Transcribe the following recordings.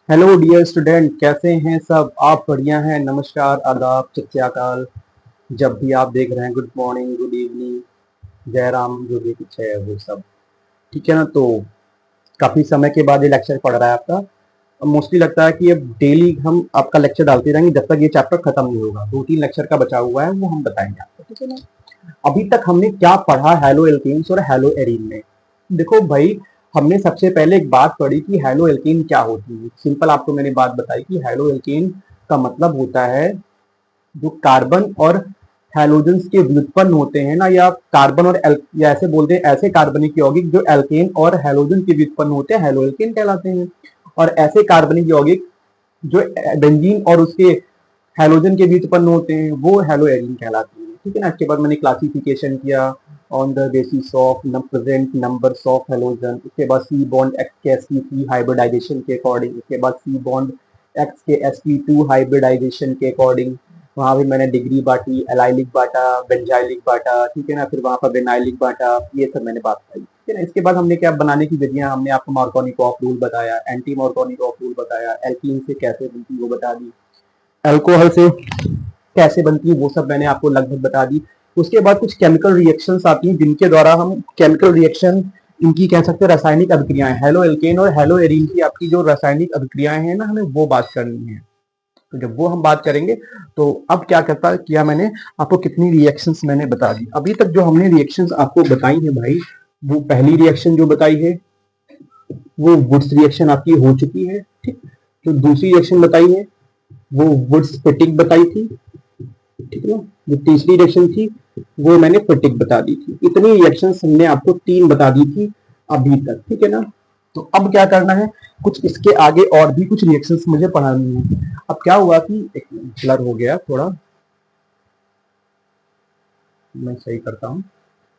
Hello dear student, कैसे हैं सब? आप बढ़िया हैं? नमस्कार, आदाब, सत्याकाल। जब भी आप देख रहे हैं, गुड मॉर्निंग, गुड इवनिंग, जय राम, जो भी कुछ है वो सब ठीक है ना। तो काफी समय के बाद ये लेक्चर पढ़ रहा है आपका। मोस्टली लगता है कि अब डेली हम आपका लेक्चर डालते रहेंगे जब तक ये चैप्टर खत्म नहीं होगा। 2-3 लेक्चर का बचा हुआ है, वो हम बताएंगे आपको, ठीक है ना। अभी तक हमने क्या पढ़ा हैलो एल्केन्स और हैलो एरीन में? देखो भाई, हमने सबसे पहले एक बात पढ़ी कि हैलो एल्केन क्या होती है। सिंपल आपको मैंने बात बताई कि हैलो एल्केन का मतलब होता है जो कार्बन और हैलोजेंस के व्युत्पन्न होते हैं ना, या कार्बन और या ऐसे बोलते हैं ऐसे कार्बनिक यौगिक जो एल्केन और हैलोजन के व्युत्पन्न होते हैं, हैलो एल्केन कहलाते हैं। और ऐसे कार्बनिक यौगिक जो बेंजीन और उसके हैलोजन के व्युत्पन्न होते हैं वो हैलो एरीन कहलाती है, ठीक है ना। इसके बाद मैंने क्लासिफिकेशन किया on the basis of present numbers of halogen. उसके बाद सी बॉन्ड एक्स के sp3 हाइब्रिडाइजेशन के अकॉर्डिंग। उसके बाद सी बॉन्ड एक्स के sp2 हाइब्रिडाइजेशन के अकॉर्डिंग वहां भी मैंने डिग्री बांटी, एलाइलिक बांटा, बेंजाइलिक बांटा, ठीक है ना। फिर वहां पर बेनाइलिक बांटा, ये सब मैंने बात बताई, ठीक है ना। इसके बाद हमने क्या बनाने की विधियां, हमने आपको मार्कोनिकॉफ रूल बताया, एंटी मार्कोनिकॉफ रूल बताया, एल्कीन से कैसे बनती वो बता दी, अल्कोहल से कैसे बनती है वो सब मैंने आपको लगभग बता दी। उसके बाद कुछ केमिकल रिएक्शंस आती हैं जिनके द्वारा हम केमिकल रिएक्शन, इनकी कह सकते हैं रासायनिक अभिक्रियाएं, हेलो एल्केन और हेलो एरीन की आपकी जो रासायनिक अभिक्रियाएं हैं ना, हमें वो बात करनी है। तो जब वो हम बात करेंगे तो अब क्या करता किया मैंने आपको, कितनी रिएक्शंस मैंने बता दी। अभी तक जो हमने रिएक्शंस आपको बताई है भाई, वो पहली रिएक्शन जो बताई है वो वुड्स रिएक्शन आपकी हो चुकी है, ठीक। तो दूसरी रिएक्शन बताई है वो वुड्स फिटिंग बताई थी, ठीक है ना। जो तीसरी रिएक्शन थी वो मैंने फिटिंग बता दी थी। इतनी रिएक्शंस हमने आपको 3 बता दी थी अभी तक, ठीक है ना। तो अब क्या करना है, कुछ इसके आगे और भी कुछ रिएक्शंस मुझे पढ़ानी है। अब क्या हुआ कि एक ब्लर हो गया थोड़ा, मैं सही करता हूँ।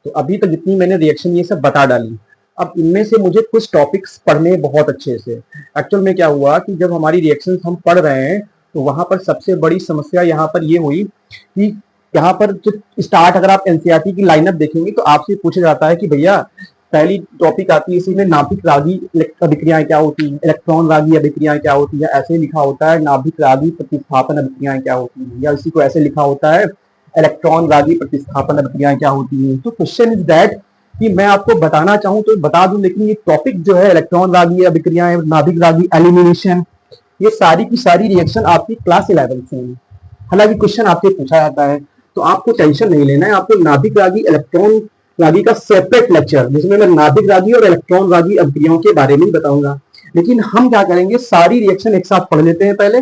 तो अभी तक जितनी मैंने रिएक्शन ये सब बता डाली, अब इनमें से मुझे कुछ टॉपिक्स पढ़ने बहुत अच्छे से। एक्चुअल में क्या हुआ कि जब हमारी रिएक्शंस हम पढ़ रहे हैं तो वहां पर सबसे बड़ी समस्या यहाँ पर ये हुई कि यहाँ पर जो स्टार्ट, अगर आप एनसीईआरटी की लाइनअप देखेंगे तो आपसे पूछा जाता है कि भैया पहली टॉपिक आती है इसी में नाभिक रागी अभिक्रियाएं क्या होती है, इलेक्ट्रॉन रागी अभिक्रियाएं क्या होती है, ऐसे लिखा होता है नाभिक रागी प्रतिस्थापन अभिक्रियाएं क्या होती है, या इसी को ऐसे लिखा होता है इलेक्ट्रॉन रागी प्रतिस्थापन अभिक्रियाएं क्या होती है। तो क्वेश्चन इज दैट कि मैं आपको बताना चाहूं तो बता दूं, लेकिन ये टॉपिक जो है इलेक्ट्रॉन रागी अभिक्रियाएं, नाभिक रागी एलिमिनेशन, ये सारी की सारी रिएक्शन आपकी क्लास 11 से है। हालांकि क्वेश्चन आपसे पूछा जाता है तो आपको टेंशन नहीं लेना है। आपको नाभिक रागी इलेक्ट्रॉन रागी का सेपरेट लेक्चर, जिसमें मैं नाभिक रागी और इलेक्ट्रॉन रागी अभिक्रियाओं के बारे में बताऊंगा। लेकिन हम क्या करेंगे, सारी रिएक्शन एक साथ पढ़ लेते हैं पहले,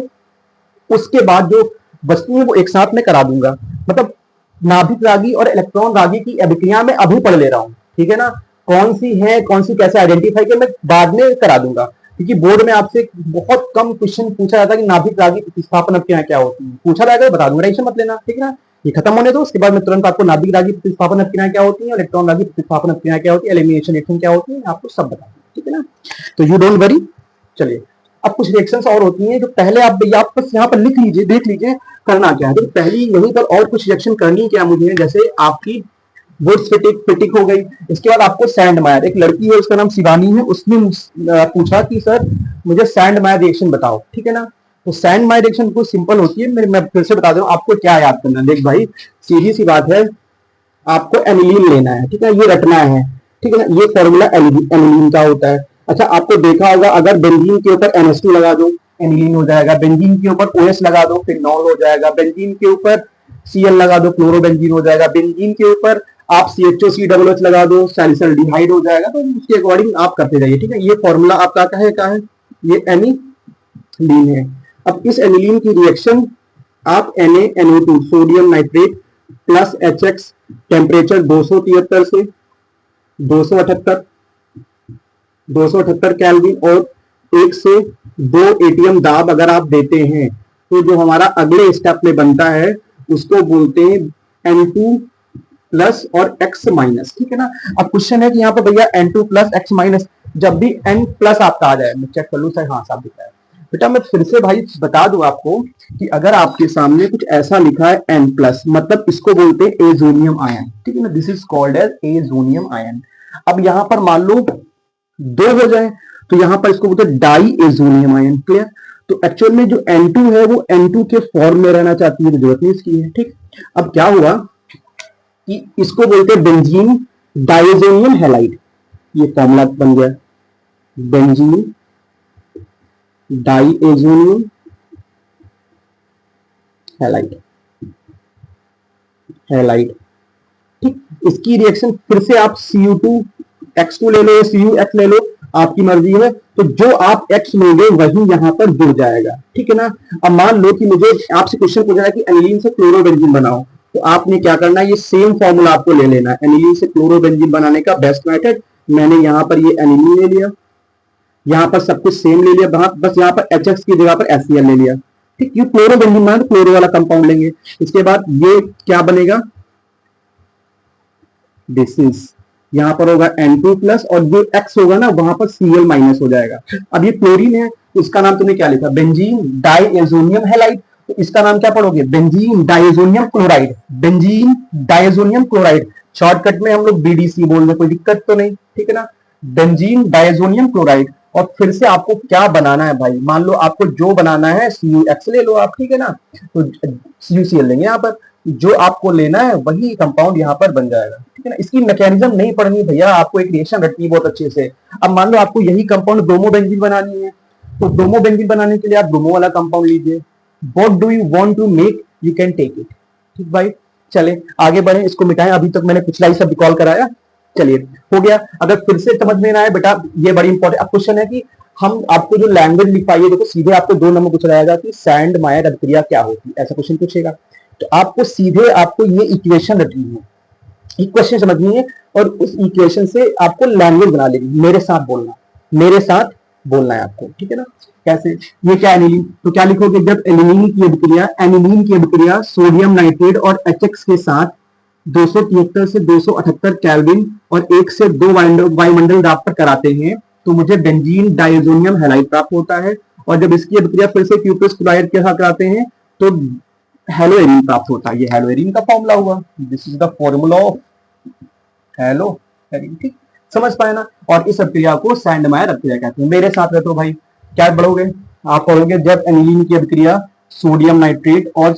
उसके बाद जो वस्तु है वो एक साथ में करा दूंगा। मतलब नाभिक रागी और इलेक्ट्रॉन रागी की अभिक्रिया में अभी पढ़ ले रहा हूँ, ठीक है ना। कौन सी है कौन सी कैसे आइडेंटिफाई कर मैं बाद में करा दूंगा, क्योंकि बोर्ड में आपसे बहुत कम क्वेश्चन पूछा जाता है कि नाभिक रागी प्रतिस्थापन अभिक्रिया क्या होती है। पूछा जाएगा बता दूंगा, टेंशन मत लेना, ठीक है ना। ये खत्म होने दो, उसके बाद मैं तुरंत आपको नाभिक रागी प्रतिस्थापन अभिक्रिया क्या होती है, इलेक्ट्रॉन रागी प्रतिस्थापन अभिक्रिया क्या होती है, एलिमिनेशन रिएक्शन क्या होती है, आपको सब बता दूंगा, ठीक है ना। तो यू डोंट वरी। चलिए, अब कुछ रिएक्शंस और होती हैं जो पहले आप बस यहाँ पर लिख लीजिए, देख लीजिए करना क्या है। तो पहली यहीं पर और कुछ रिएक्शन करनी क्या मुझे, जैसे आपकी वुड्स फिटिक हो गई। इसके बाद आपको सैंड मायर, एक लड़की है उसका नाम शिवानी है, उसने पूछा कि सर मुझे सैंड मायर रिएक्शन बताओ, ठीक है ना। तो सैंड मायर रिएक्शन बहुत सिंपल होती है, मैं फिर से बता दूं आपको क्या याद करना। देख भाई, सीधी सी बात है, आपको एनिलीन लेना है, ठीक है, ये रटना है, ठीक है ना। ये फॉर्मूला एनिलीन का होता है। अच्छा, आपको देखा होगा अगर बेंजीन के ऊपर NH2 लगा दो एनिलीन हो जाएगा, बेंजीन के ऊपर OH लगा दो फिनॉल हो जाएगा, बेंजीन के ऊपर Cl लगा दो क्लोरोबेंजीन हो जाएगा, बेंजीन के ऊपर आप CHOCOOH लगा दो सैलिसल्डिहाइड हो जाएगा। तो उसके अकॉर्डिंग आप करते जाइए, ठीक है। ये फॉर्मूला आपका क्या है, ये एनिलीन है। अब इस एनिलीन की रिएक्शन आप NaNO2 sodium nitrate plus HX, temperature 273 से 278 278 केल्विन और 1 से 2 ATM दाब अगर आप देते हैं तो जो हमारा अगले स्टेप में बनता है उसको बोलते हैं N2 प्लस और X माइनस, ठीक है ना। अब क्वेश्चन है कि यहाँ पर भैया N2 प्लस X माइनस, जब भी N प्लस आपका आ जाए, मैं चेक कर लू सर, हाँ साफ दिख रहा है बेटा। मैं फिर से भाई बता दूं आपको कि अगर आपके सामने कुछ ऐसा लिखा है N प्लस, मतलब इसको बोलते हैं एजोनियम आयन, ठीक है ना। This is called as azonium ion. अब यहां पर मान लो 2 हो जाए तो यहां पर इसको बोलते हैं डाई एजोनियम आयन। क्लियर? तो एक्चुअल में जो N2 है वो N2 के फॉर्म में रहना चाहती है, तो जरूरत नहीं इसकी है। ठीक, अब क्या हुआ कि इसको बोलते हैं बेंजीन डाइएजोनियम हैलाइड। ये फॉर्मूला बन गया, बेंजीन डाइएजोनियम हैलाइड। हैलाइड, ठीक। इसकी रिएक्शन फिर से आप Cu2X2 ले लो या CuX ले लो, आपकी मर्जी है। तो जो आप X लोगे वही यहां पर जुड़ जाएगा, ठीक है ना। अब मान लो कि मुझे आपसे क्वेश्चन पूछा है कि एनिलीन से क्लोरोबेंजीन बनाओ, तो आपने क्या करना है, ये सेम फॉर्मूला आपको ले लेना है। एनिलीन से क्लोरोबेंजीन बनाने का बेस्ट मेथड, मैंने यहां पर ये एनिलीन ले लिया, यहां पर सब कुछ सेम ले लिया, बस यहां पर HX की जगह पर HCl ले लिया। ठीक, ये क्लोरोबेंजीन बना तो क्लोरो वाला कंपाउंड लेंगे। इसके बाद ये क्या बनेगा, दिस इज, यहां पर होगा N2 प्लस, और जो X होगा ना वहां पर Cl माइनस हो जाएगा। अब ये क्लोरीन है, इसका नाम तुमने क्या लिखा, बेंजीन डाइएजोनियम हैलाइड। तो इसका नाम क्या पढ़ोगे, benzene diazonium chloride. Benzene diazonium chloride, shortcut में हम लोग BDC बोल रहे, कोई दिक्कत तो नहीं, ठीक है ना। Benzene diazonium chloride. और फिर से आपको क्या बनाना है भाई, मान लो आपको जो बनाना है CuX ले लो आप, ठीक है ना। तो CuCl लेंगे यहाँ पर, जो आपको लेना है वही कंपाउंड यहाँ पर बन जाएगा, ठीक है ना। इसकी मैकेनिज्म नहीं पढ़नी भैया, आपको एक रिएक्शन रखनी है बहुत अच्छे से। अब मान लो आपको यही कंपाउंड ब्रोमोबेंजीन बनानी है, तो ब्रोमोबेंजीन बनाने के लिए आप ब्रोमो वाला कंपाउंड लीजिए। What do you want to make, you can take it. ठीक भाई, चले आगे बढ़े, इसको मिटाएं। अभी तक मैंने पिछला ही सब रिकॉल कराया, चलिए हो गया। अगर फिर से समझ में ना आए बेटा, ये बड़ी इंपॉर्टेंट अब क्वेश्चन है कि हम आपको जो लैंग्वेज लिखवाई है, देखो सीधे आपको 2 नंबर पूछ जाएगा कि सैंड मायर अभिक्रिया क्या होती है, ऐसा क्वेश्चन पूछेगा। तो आपको सीधे आपको ये इक्वेशन रखनी है, इक्वेशन समझनी है, और उस इक्वेशन से आपको लैंग्वेज बना लेनी। मेरे साथ बोलना, मेरे साथ बोलना है आपको, ठीक है ना। कैसे, ये क्या एनिलीन, तो क्या लिखोगे, जब एनिलीन की अभिक्रिया सोडियम नाइट्रेट और HX के साथ 273 से 278 केल्विन और 1 से 2 वायुमंडल दाब पर कराते हैं, तो मुझे बेंजीन डाइएजोनियम हैलाइड प्राप्त होता है। और जब इसकी अभिक्रिया फिर से क्यूप्रस क्लोराइड के साथ कराते हैं तो हेलोएरिन प्राप्त होता है। ये हेलोएरिन का फॉर्मूला हुआ, this is the formula of haloarene. ठीक, समझ पाए ना। और इस अभिक्रिया को सैंडमायर अभिक्रिया कहते हैं। मेरे साथ रहते हो भाई, क्या पढ़ोगे आप, पढ़ोगे जब एनिलीन की अभिक्रिया सोडियम नाइट्रेट और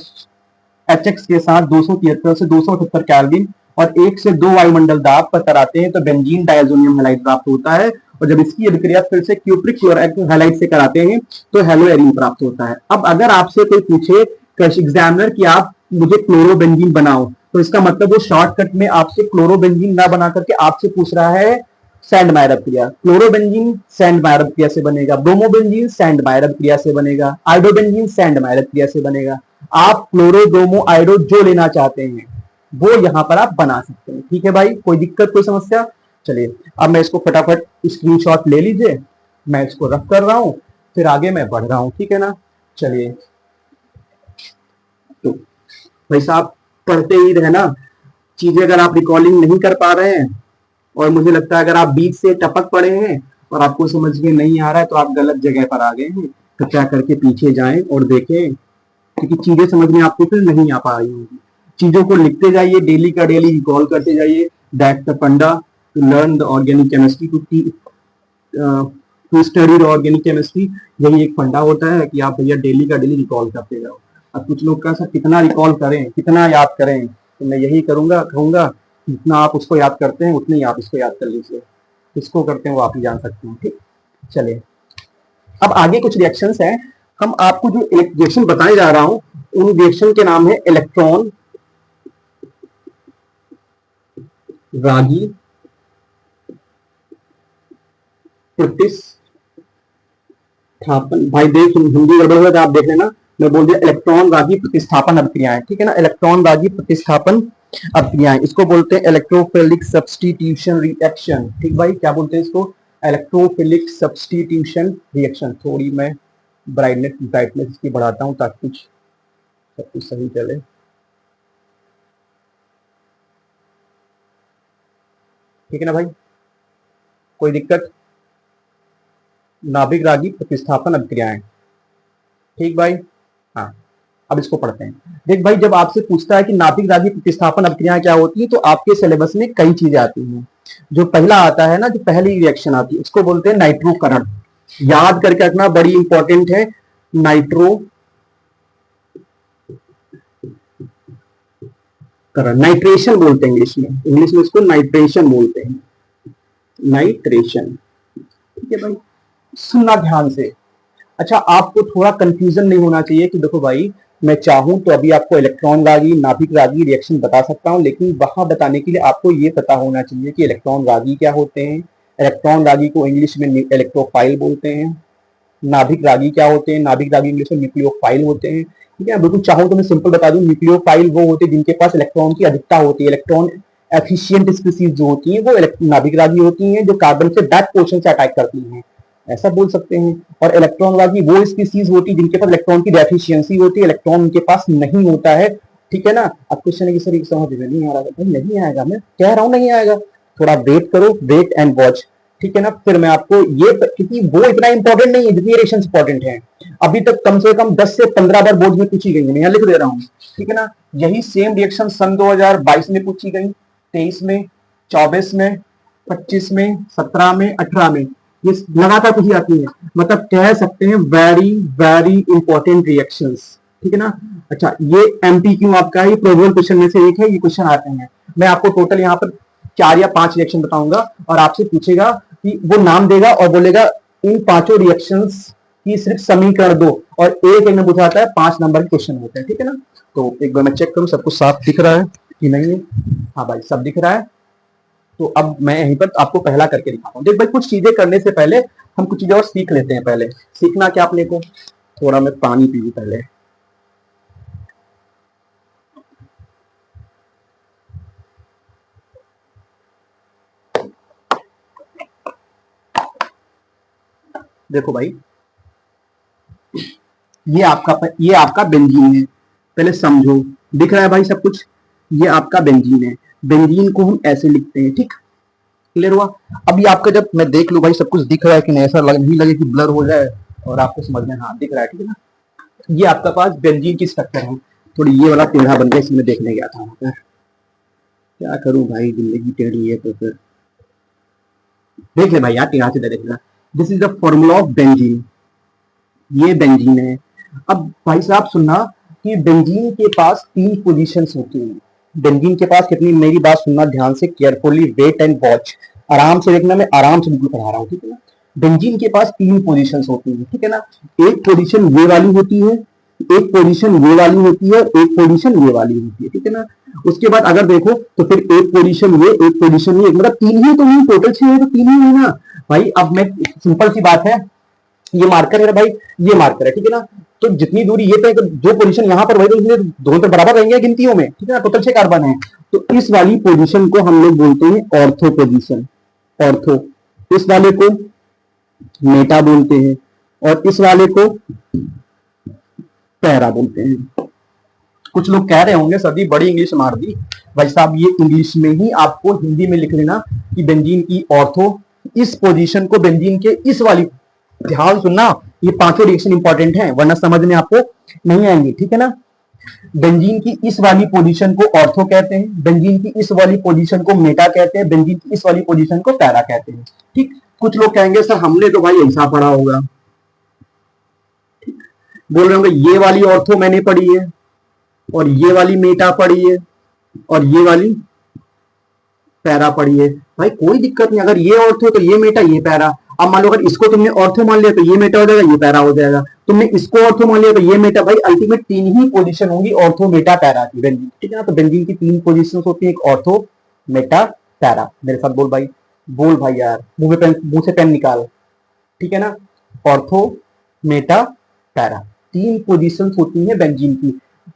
HX के साथ 273 से 278 केल्विन और 1 से 2 वायुमंडल दाब पर कराते हैं तो बेंजीन डाइएजोनियम हैलाइड प्राप्त होता है। और जब इसकी अभिक्रिया फिर से क्यूप्रिक क्लोराइड हैलाइड से कराते हैं तो हेलोएरिन प्राप्त होता है। अब अगर आपसे कोई पूछे एग्जामिनर कि आप मुझे क्लोरोबेंजीन बनाओ, तो इसका मतलब वो शॉर्टकट में आपसे क्लोरोबेंजीन ना बना करके आपसे पूछ रहा है सैंडमायर अभिक्रिया। क्लोरोबेंजीन सैंडमायर अभिक्रिया से बनेगा, ब्रोमोबेंजीन सैंडमायर अभिक्रिया से बनेगा, आयोडोबेंजीन सैंडमायर अभिक्रिया से बनेगा। आप क्लोरो ब्रोमो आयोडो जो लेना चाहते हैं वो यहां पर आप बना सकते हैं, ठीक है भाई, कोई दिक्कत कोई समस्या। चलिए अब मैं इसको फटाफट स्क्रीनशॉट ले लीजिए, मैं इसको रख कर रहा हूं, फिर आगे मैं बढ़ रहा हूं, ठीक है ना। चलिए तो भाई साहब पढ़ते ही रहना, चीजें अगर आप रिकॉर्डिंग नहीं कर पा रहे हैं और मुझे लगता है अगर आप बीच से टपक पड़े हैं और आपको समझ में नहीं आ रहा है तो आप गलत जगह पर आ गए हैं। कृपया करके पीछे जाएं और देखें, क्योंकि चीजें समझ में आपको फिर नहीं आ पा रही होंगी। चीजों को लिखते जाइए, डेली का डेली रिकॉल करते जाइए। That's the funda to learn the organic chemistry, to study the organic chemistry. यही एक फंडा होता है कि आप भैया डेली का डेली रिकॉल करते जाओ। अब कुछ लोग का सर कितना रिकॉल करें, कितना याद करें, तो मैं यही कहूंगा जितना आप उसको याद करते हैं उतने ही आप इसको याद कर लीजिए। किसको करते हैं वो आप ही जान सकते हैं, ठीक। चलिए अब आगे कुछ रिएक्शंस हैं। हम आपको जो रिएक्शन बताने जा रहा हूं उन रिएक्शन के नाम है इलेक्ट्रॉन रागी प्रतिस्थापन। भाई देख हिंदी गड़बड़ हुआ तो आप देख लेना, मैं बोल दिया इलेक्ट्रॉन रागी प्रतिस्थापन अभिक्रियाएं, ठीक है ना। इलेक्ट्रॉन रागी प्रतिस्थापन अभिक्रियाएं, इसको बोलते हैं इलेक्ट्रोफिलिक सब्स्टिट्यूशन रिएक्शन। ठीक भाई, क्या बोलते हैं इसको, इलेक्ट्रोफिलिक सब्स्टिट्यूशन रिएक्शन। थोड़ी मैं ब्राइटनेस इसकी बढ़ाता हूं ताकि सब कुछ सही चले। ठीक है ना भाई, कोई दिक्कत। नाभिक रागी प्रतिस्थापन अभिक्रियाएं, ठीक भाई। हाँ, अब इसको पढ़ते हैं। देख भाई, जब आपसे पूछता है कि नाभिक रागी प्रतिस्थापन अभिक्रियाएं क्या होती है तो आपके सिलेबस में कई चीजें आती हैं। जो पहला आता है ना, जो पहली रिएक्शन आती है उसको बोलते हैं नाइट्रोकरण। याद करके रखना, बड़ी इंपॉर्टेंट है। नाइट्रो नाइट्रेशन बोलते हैं इंग्लिश में इसको नाइट्रेशन बोलते हैं, नाइट्रेशन। ठीक है भाई, सुनना ध्यान से। अच्छा, आपको थोड़ा कंफ्यूजन नहीं होना चाहिए कि देखो भाई, मैं चाहूं तो अभी आपको इलेक्ट्रॉन रागी, नाभिक रागी रिएक्शन बता सकता हूं, लेकिन वहां बताने के लिए आपको ये पता होना चाहिए कि इलेक्ट्रॉन रागी क्या होते हैं। इलेक्ट्रॉन रागी को इंग्लिश में इलेक्ट्रोफाइल बोलते हैं। नाभिक रागी क्या होते हैं? नाभिक रागी इंग्लिश में न्यूक्लियोफाइल होते हैं। ठीक है, बिल्कुल चाहूं तो मैं सिंपल बता दूं, न्यूक्लियोफाइल वो होते हैं जिनके पास इलेक्ट्रॉन की अधिकता होती है। इलेक्ट्रॉन एफिशिएंट स्पीसीज जो होती है वो नाभिक रागी होती है, जो कार्बन से बैक पोर्शन से अटैक करती हैं, ऐसा बोल सकते हैं। और इलेक्ट्रॉन रागी वो स्पीसीज होती है जिनके पास इलेक्ट्रॉन की डेफिशिएंसी होती है, इलेक्ट्रॉन उनके पास नहीं होता है। ठीक है ना। अब क्वेश्चन है कि सर समझ में नहीं आ रहा, भाई नहीं आएगा, मैं कह रहा हूं नहीं आएगा, थोड़ा वेट करो, वेट एंड वॉच। ठीक है ना, फिर मैं आपको ये, क्योंकि वो इतना इंपॉर्टेंट नहीं है जितनी रिएक्शन इंपॉर्टेंट है। अभी तक कम से कम 10 से 15 बार बोर्ड में पूछी गई है, मैं यहाँ लिख दे रहा हूँ। ठीक है ना, यही सेम रिएक्शन सन 2022 में पूछी गई, 23 में, 24 में, 25 में, 17 में, 18 में, ये लगातार पूछी जाती है। मतलब कह सकते हैं वेरी वेरी इंपॉर्टेंट रिएक्शंस। ठीक है ना। अच्छा, ये एमपीक्यू आपका है, ये प्रोबेबल क्वेश्चन में से एक है, ये क्वेश्चन आते हैं। मैं आपको टोटल यहाँ पर 4 या 5 रिएक्शन बताऊंगा और आपसे पूछेगा कि वो नाम देगा और बोलेगा इन 5 रिएक्शंस की सिर्फ समीकरण दो, और एक में बुझाता है 5 नंबर के क्वेश्चन होते हैं। ठीक है ना। तो एक बार मैं चेक करूं सब कुछ साफ दिख रहा है कि नहीं है। हाँ भाई, सब दिख रहा है। तो अब मैं यहीं पर आपको पहला करके दिखाता हूँ। देख भाई, कुछ चीजें करने से पहले हम कुछ चीजें और सीख लेते हैं। पहले सीखना क्या अपने को, थोड़ा मैं पानी पी लूं पहले। देखो भाई, ये आपका बेंजीन है, पहले समझो। दिख रहा है भाई सब कुछ, ये आपका बेंजीन है। बेंजीन को हम ऐसे लिखते हैं। ठीक, क्लियर हुआ। अभी आपका जब मैं देख लूं भाई सब कुछ दिख रहा है कि नहीं, ऐसा नहीं लगे कि ब्लर हो जाए और आपको समझ में, हाँ दिख रहा है। ठीक है ना। ये आपका पास बेंजीन की स्ट्रक्चर है। थोड़ी ये वाला टेढ़ा बन गया, इसमें देखने गया था मैं, क्या करूं भाई, जिंदगी टेढ़ी है तो फिर देख ले भाई यार, टेढ़ा सीधा देखना। This is the formula of benzene, ये बेंजीन है। अब भाई साहब सुनना कि बेंजीन के पास 3 पोजीशंस होती हैं। बेंजीन के पास कितनी, मेरी बात सुनना ध्यान से, केयरफुली, वेट एंड वॉच, आराम से देखना, मैं आराम से बिल्कुल पढ़ा रहा हूँ। ठीक है ना। बेंजीन के पास 3 पोजीशंस होती हैं। ठीक है ना। एक पोजीशन ये वाली होती है, एक पोजीशन ये वाली होती है, एक पोजीशन ये वाली होती है। ठीक है ना। उसके बाद अगर देखो तो फिर एक पोजीशन ये, एक पोजीशन ये, मतलब 3 ही तो नहीं, टोटल 6 है तो 3 ही है ना भाई। अब मैं, सिंपल सी बात है, ये मार्कर है भाई, ये मार्कर है। ठीक है ना। तो जितनी दूरी ये तय, जो पोजीशन यहां पर वही, तो इसलिए दोनों तो बराबर रहेंगे गिनतियों में। ठीक है ना। टोटल 6 कार्बन है, तो इस वाली पोजीशन को हम लोग बोलते हैं ऑर्थो पोजीशन, ऑर्थो। इस वाले को मेटा बोलते हैं और इस वाले को पैरा बोलते हैं। कुछ लोग कह रहे होंगे सर जी बड़ी इंग्लिश मार दी। भाई साहब, ये इंग्लिश में ही आपको हिंदी में लिख लेना कि बेंजीन की ऑर्थो, इस पोजीशन को बेंजीन के इस वाली, ध्यान सुनना, ये 5 रिएक्शन इंपॉर्टेंट है वरना समझ में आपको नहीं आएंगे। ठीक है ना। बेंजीन की इस वाली पोजीशन को ऑर्थो कहते हैं, बेंजीन की इस वाली पोजीशन को मेटा कहते हैं, बेंजीन की इस वाली पोजीशन को पैरा कहते हैं। ठीक। कुछ लोग कहेंगे सर हमने तो भाई ऐसा पढ़ा होगा, बोल रहे होंगे ये वाली ऑर्थो मैंने पढ़ी है और ये वाली मेटा पढ़ी है और ये वाली पैरा पढ़ी है। भाई कोई दिक्कत नहीं, अगर ये ऑर्थो तो ये मेटा, ये पैरा। अब मान लो अगर इसको तुमने ऑर्थो मान लिया तो ये मेटा हो जाएगा, ये पैरा हो जाएगा। तुमने इसको ऑर्थो मान लिया तो ये मेटा। भाई अल्टीमेट 3 ही पोजीशन होंगी ऑर्थो मेटा पैरा की बेंजीन। ठीक है ना। तो बेंजीन की 3 पोजीशन होती है, एक ऑर्थो, मेटा, पैरा। मेरे साथ बोल भाई, बोल भाई यार, मुंह से पेन निकाल। ठीक है ना। ऑर्थो, मेटा, पैरा, 3 पोजीशन होती है बेंजीन की।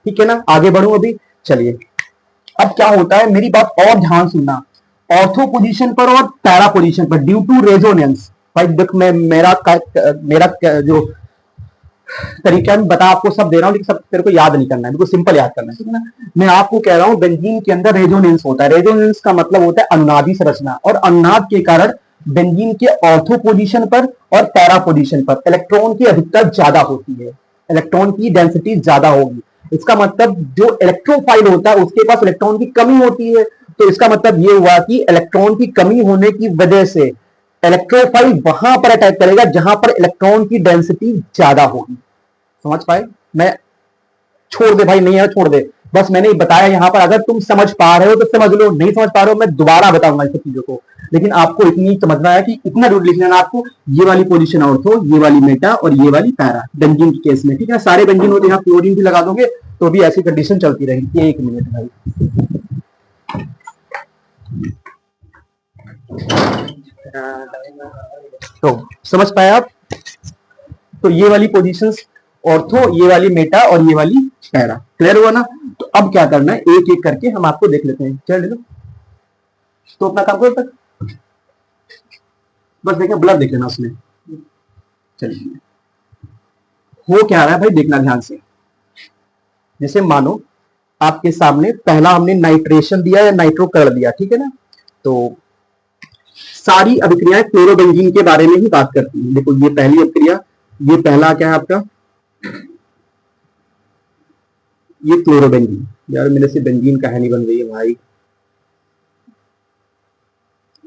ठीक है ना। आगे बढ़ू अभी, चलिए। अब क्या होता है, मेरी बात और ध्यान सुनना, ऑर्थो पोजीशन पर और पैरा पोजीशन पर ड्यू टू रेजोनेंस। भाई देख, मैं मेरा जो तरीका मैं बता आपको सब दे रहा हूं, लेकिन सब तेरे को याद नहीं करना है, बिल्कुल सिंपल याद करना है। ठीक है ना। मैं आपको कह रहा हूं बेंजीन के अंदर रेजोनेंस होता है। रेजोनेंस का मतलब होता है अनुनादी संरचना, और अनुनाद के कारण बेंजीन के ऑर्थो पोजीशन पर और पैरा पोजीशन पर इलेक्ट्रॉन की अधिकता ज्यादा होती है, इलेक्ट्रॉन की डेंसिटी ज्यादा होगी। इसका मतलब जो इलेक्ट्रोफाइल होता है उसके पास इलेक्ट्रॉन की कमी होती है। तो इसका मतलब ये हुआ कि इलेक्ट्रॉन की कमी होने की वजह से इलेक्ट्रोफाइल वहां पर अटैक करेगा जहां पर इलेक्ट्रॉन की डेंसिटी ज्यादा होगी। समझ पाए? मैं छोड़ दे भाई, नहीं है छोड़ दे, बस मैंने बताया यहां पर, अगर तुम समझ पा रहे हो तो समझ लो, नहीं समझ पा रहे हो मैं दोबारा बताऊंगा इस सब चीजों को। लेकिन आपको इतनी समझना है कि इतना रूट लिखना है आपको, ये वाली पोजीशन ऑर्थो, ये वाली मेटा और ये वाली पैरा, बेंजीन के केस में, ठीक है। सारे बेंजीन होते हैं, यहाँ क्लोरीन भी लगा दोगे तो भी ऐसी कंडीशन चलती रहेगी। एक मिनट भाई, तो समझ पाए आप? तो ये वाली पोजीशंस ऑर्थो, ये वाली मेटा और ये वाली पैरा, क्लियर हुआ ना? तो अब क्या करना है, एक एक करके हम आपको देख लेते हैं। चल लो, तो अपना काम करो तक, बस देखें ब्लर देख लेना उसमें। चलिए, हो क्या रहा है भाई, देखना ध्यान से। जैसे मानो आपके सामने पहला हमने नाइट्रेशन दिया या नाइट्रो कर दिया, ठीक है ना। तो सारी अभिक्रियाएं क्लोरोबेंजीन के बारे में ही बात करती हैं। देखो ये पहली अभिक्रिया, ये पहला क्या है आपका, ये क्लोरोबेंजीन। यार मेरे से बेंजीन कहानी बन रही है भाई,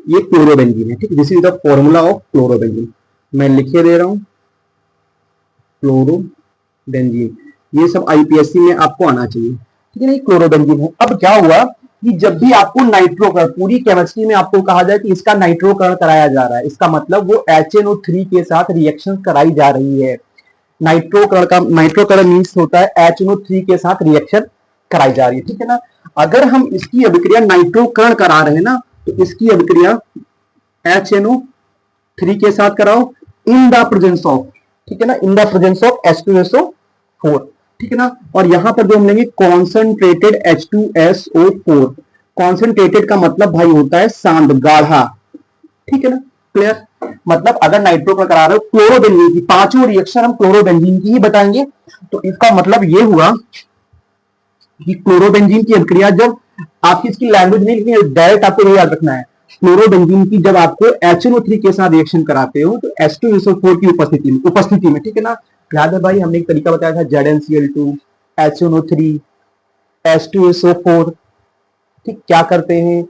ये क्लोरोबेंजीन है, ठीक। This is the formula of chlorobenzene, मैं लिखे दे रहा हूं, क्लोरोबेंजीन। ये सब आईपीएससी में आपको आना चाहिए, ठीक है ना। क्लोरोबेंजीन है। अब क्या हुआ कि जब भी आपको नाइट्रोकरण, पूरी केमिस्ट्री में आपको कहा जाए कि इसका नाइट्रोकरण कराया जा रहा है, इसका मतलब वो HNO3 के साथ रिएक्शन कराई जा रही है। नाइट्रोकरण का, नाइट्रोकरण मीन्स होता है HNO3 के साथ रिएक्शन कराई जा रही है, ठीक है ना। अगर हम इसकी अभिक्रिया नाइट्रोकरण करा रहे हैं ना, तो इसकी अभिक्रिया HNO3 के साथ कराओ इन द प्रेजेंस ऑफ, ठीक है ना, in the presence of H2SO4, ठीक है ना। और यहां पर जो हम लेंगे कॉन्सेंट्रेटेड H2SO4, कॉन्सेंट्रेटेड का मतलब भाई होता है शांत, गाढ़ा, ठीक है ना, क्लियर। मतलब अगर नाइट्रो का करा रहे हो क्लोरोबेंजीन की, पांचों रिएक्शन हम क्लोरोबेंजीन की ही बताएंगे, तो इसका मतलब ये हुआ कि क्लोरोबेंजीन की अभिक्रिया जब, आपकी इसकी लैंग्वेज नहीं लिखनी, डायरेक्ट आपको ये याद रखना है, क्लोरोबेंजीन की जब आपको HNO3 के साथ रिएक्शन कराते हो तो H2SO4 की उपस्थिति में, ठीक है ना। याद है भाई, हमने एक तरीका बताया था, ZnCl2, HNO3, H2SO4, ठीक। क्या करते हैं,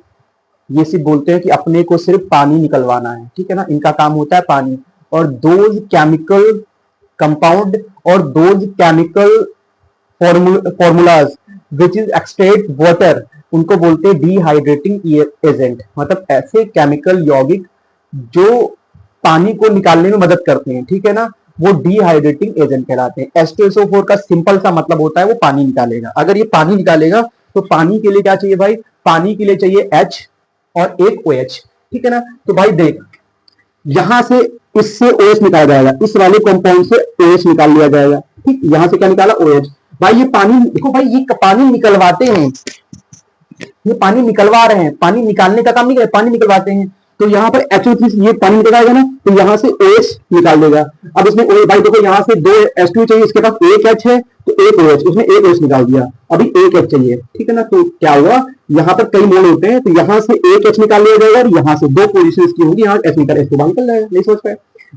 ये सिर्फ बोलते हैं कि अपने को सिर्फ पानी निकलवाना है, ठीक है ना, इनका काम होता है पानी। और दोज केमिकल कंपाउंड और those chemical formulas which is extract water, उनको बोलते हैं डिहाइड्रेटिंग एजेंट। मतलब ऐसे केमिकल यौगिक जो पानी को निकालने में मदद करते हैं, ठीक है ना, वो डिहाइड्रेटिंग एजेंट कहलाते हैं। H2SO4 का सिंपल सा मतलब होता है वो पानी निकालेगा। अगर ये पानी निकालेगा तो पानी के लिए क्या चाहिए भाई, पानी के लिए चाहिए H और एक OH, ठीक है ना। तो भाई देख, यहां से इससे OH निकाला जाएगा, इस वाले कंपाउंड से OH निकाल लिया जाएगा, ठीक। यहां से क्या निकाला, OH। भाई ये पानी, देखो भाई ये पानी निकलवाते हैं, ये पानी निकलवा रहे हैं, पानी निकालने का काम नहीं कर, पानी निकलवाते हैं। तो यहाँ पर HO3 ये पानी निकल आएगा ना, तो यहाँ से OH निकाल देगा। अब इसमें OH, भाई देखो यहाँ से दो H2 चाहिए, इसके पास एक H है तो एक OH, उसने एक OH निकाल दिया, अभी एक H चाहिए, ठीक है ना। तो क्या हुआ, यहाँ पर कई मोल होते हैं, तो यहाँ से एक H निकाल लिया जाएगा और यहाँ से दो पोजिशन की होगी, यहाँ H निकल, H तो बाहर निकल जाएगा, नहीं सोच पाए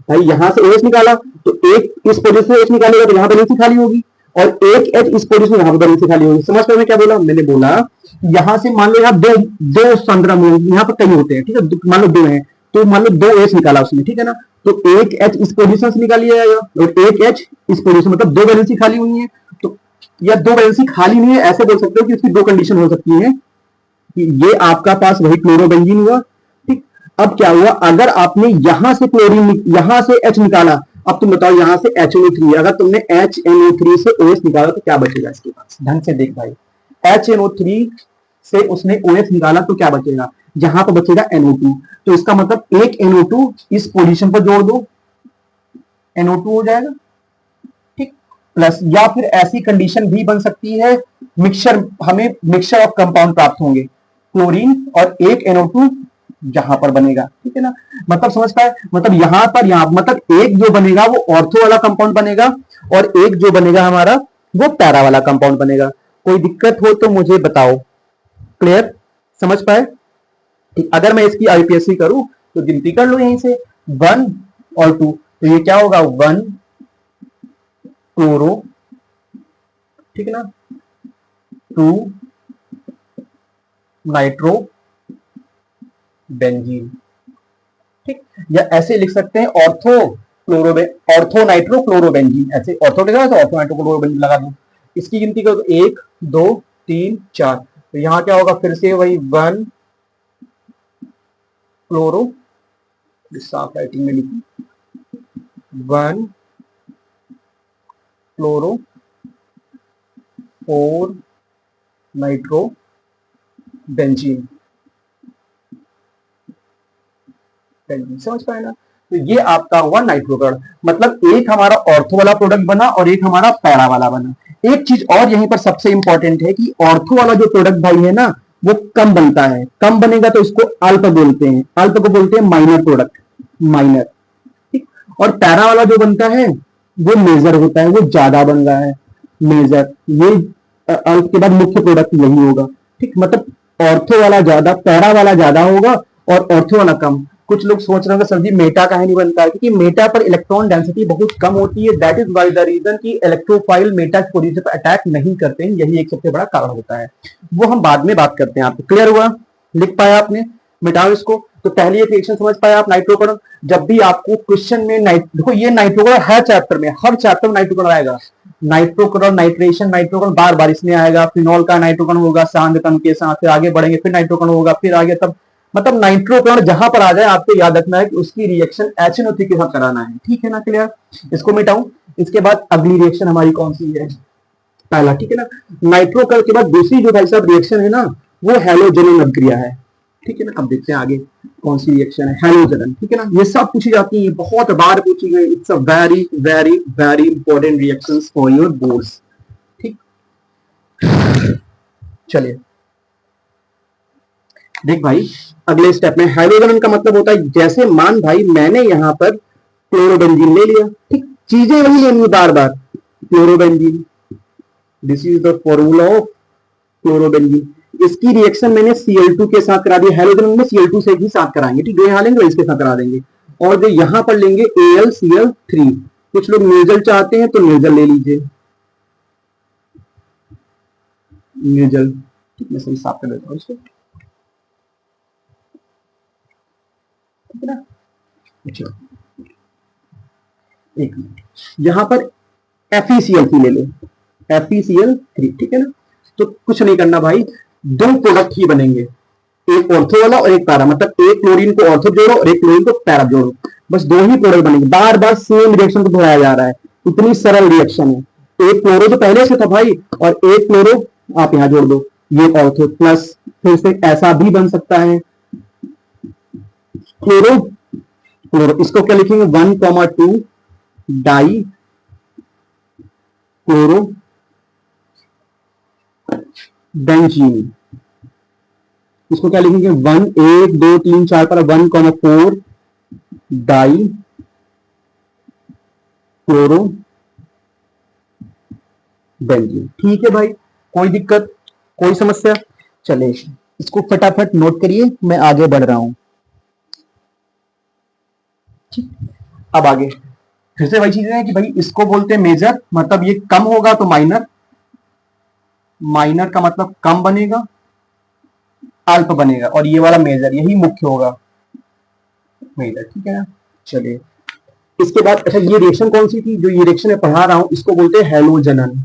भाई। यहाँ से OH निकाला तो एक इस पोजिशन से H निकालेगा तो यहाँ पर नीचे खाली होगी, और एक H इस पोजिशन में यहाँ पर नीचे खाली होगी। समझ पाए मैं क्या बोला? मैंने बोला यहां से मान लो यहाँ दो दो संग्रह यहाँ पर कई होते हैं, ठीक है, मान लो दो हैं, तो मान लो दो एच निकाला उसने, ठीक है ना। तो एक एच इस पोजीशन से निकाल लिया जाएगा और एक एच इस पोजीशन, मतलब दो वैलेंसी खाली हुई है। तो या दो वैलेंसी खाली नहीं है, ऐसे बोल सकते हो कि इसकी दो कंडीशन हो सकती है कि ये आपका पास वही क्लोरोबेंजीन हुआ, ठीक। अब क्या हुआ, अगर आपने यहां से क्लोरीन, यहां से एच निकाला, अब तुम बताओ यहां से HNO3, अगर तुमने HNO3 से OH निकाला तो क्या बचेगा इसके पास, ढंग से देख भाई। HNO3 से उसने OH निकाला तो क्या बचेगा, यहां पर बचेगा NO2। तो इसका मतलब एक NO2 इस पोजीशन पर जोड़ दो, NO2 हो जाएगा, ठीक। प्लस, या फिर ऐसी कंडीशन भी बन सकती है, मिक्सचर, हमें मिक्सचर ऑफ कंपाउंड प्राप्त होंगे, क्लोरीन और एक NO2 यहां पर बनेगा, ठीक है ना। मतलब समझ पाए, मतलब यहां पर, यहां मतलब एक जो बनेगा वो ऑर्थो वाला कंपाउंड बनेगा और एक जो बनेगा हमारा वो पैरा वाला कंपाउंड बनेगा। कोई दिक्कत हो तो मुझे बताओ, क्लियर, समझ पाए? ठीक। अगर मैं इसकी आईपीएससी करूं तो गिनती कर लो यहीं से, 1 और 2, तो ये क्या होगा, 1 क्लोरो, ठीक है ना, 2 नाइट्रो बेंजीन, ठीक, या ऐसे लिख सकते हैं ऑर्थो नाइट्रो क्लोरोबेंजीन, ऐसे ऑर्थो लिखा है तो ऑर्थो नाइट्रो क्लोरोबेंजीन लगा दो। इसकी गिनती करो तो 1 2 3 4, तो यहाँ क्या होगा फिर से वही 1 क्लोरो, साफ राइटिंग में लिखी 1 क्लोरो 4 नाइट्रो बेंजीन, समझ पाए ना। तो ये आपका हुआ नाइट्रोकर्ण, मतलब एक हमारा ऑर्थो वाला प्रोडक्ट बना और एक हमारा पैरा वाला बना। एक चीज और यहीं पर सबसे इंपॉर्टेंट है कि ऑर्थो वाला जो प्रोडक्ट भाई है ना वो कम बनता है, कम बनेगा तो इसको अल्प बोलते हैं, अल्प को बोलते हैं माइनर प्रोडक्ट, माइनर। ठीक, और पैरा वाला जो बनता है वो मेजर होता है, वो ज्यादा बन रहा है, मेजर। ये अल्प के बाद मुख्य प्रोडक्ट यही होगा। ठीक, मतलब ऑर्थो वाला ज्यादा, पैरा वाला ज्यादा होगा और ऑर्थो वाला कम। कुछ लोग सोच रहे होंगे सर जी मेटा काहे नहीं बनता है, क्योंकि मेटा पर इलेक्ट्रॉन डेंसिटी बहुत कम होती है, that is why the reason कि इलेक्ट्रोफाइल मेटा की पोजीशन पर अटैक नहीं करते हैं, यही एक सबसे बड़ा कारण होता है। वो हम बाद में बात करते हैं। आपको क्लियर हुआ, लिख पाया आपने, मिटाओ इसको। तो पहली एक रिएक्शन समझ पाया आप, नाइट्रोकर्ण। जब भी आपको क्वेश्चन में देखो ये नाइट्रोकर्ण हर चैप्टर में, हर चैप्टर में नाइट्रोकर्ण आएगा, नाइट्रोकर्ण नाइट्रेशन नाइट्रोकर्ण बार बार इसमें आएगा। फिनॉल का नाइट्रोकर्ण होगा सांद्रकण के साथ, फिर आगे बढ़ेंगे फिर नाइट्रोकर्ण होगा, फिर आगे तब मतलब नाइट्रोकर्ण जहां पर आ जाए आपको याद रखना है कि उसकी रिएक्शन HNO3 के साथ कराना है। ठीक है ना, क्लियर। इसको मिटाऊं, इसके बाद अगली रिएक्शन हमारी कौन सी है, पहला, ठीक है ना। नाइट्रोकर्ण के बाद दूसरी जो भाई साहब रिएक्शन है ना वो हैलोजनन अभिक्रिया है। ठीक है ना, अब देखते हैं आगे कौन सी रिएक्शन है, हैलोजनन। ठीक है ना, ये सब पूछी जाती है, बहुत बार पूछी गई। It's a very very very important reactions for your boards. ठीक, चलिए देख भाई अगले स्टेप में हाइड्रोजन का मतलब होता है, जैसे मान भाई मैंने यहां पर क्लोरोबेंजीन ले लिया, ठीक, चीजें वही लेनी है बार बार, chlorobenzene, this is the formula of chlorobenzene. इसकी रिएक्शन मैंने Cl2 के साथ करा दी, हाइड्रोजन में Cl2 से भी साथ कराएंगे, ठीक, जो यहां लेंगे इसके साथ करा देंगे, और जो यहां पर लेंगे AlCl3। कुछ लोग निर्जल चाहते हैं तो निर्जल ले लीजिए, निर्जल, ठीक, मैं सही साफ कर देता हूं इसको, अच्छा एक मिनट, यहां पर FeCl3 ले लो, FeCl3, ठीक है ना। तो कुछ नहीं करना भाई, दो प्रोडक्ट ही बनेंगे, एक ऑर्थो वाला और एक पैरा, मतलब एक क्लोरीन को ऑर्थो जोड़ो और एक क्लोरीन को पैरा जोड़ो, बस दो ही प्रोडक्ट बनेंगे। बार बार सेम रिएक्शन को दोहराया जा रहा है, इतनी सरल रिएक्शन है। एक क्लोरो तो पहले से था भाई, और एक क्लोरो आप यहां जोड़ दो, ये ऑर्थो प्लस, फिर से ऐसा भी बन सकता है क्लोरो क्लोरो, इसको क्या लिखेंगे 1,2 डाई क्लोरो बेंजीन, इसको क्या लिखेंगे 1 1 2 3 4 पर 1,4 डाई क्लोरो बेंजीन। ठीक है भाई, कोई दिक्कत, कोई समस्या, चले इसको फटाफट नोट करिए, मैं आगे बढ़ रहा हूं। अब आगे फिर से वही चीजें हैं कि भाई इसको बोलते हैं मेजर, मतलब ये कम होगा तो माइनर, माइनर का मतलब कम बनेगा, अल्प बनेगा, और ये वाला मेजर, यही मुख्य होगा मेजर। ठीक है ना, चलिए इसके बाद अच्छा ये रिएक्शन कौन सी थी, जो ये रिएक्शन मैं पढ़ा रहा हूं इसको बोलते हैं हैलोजनन।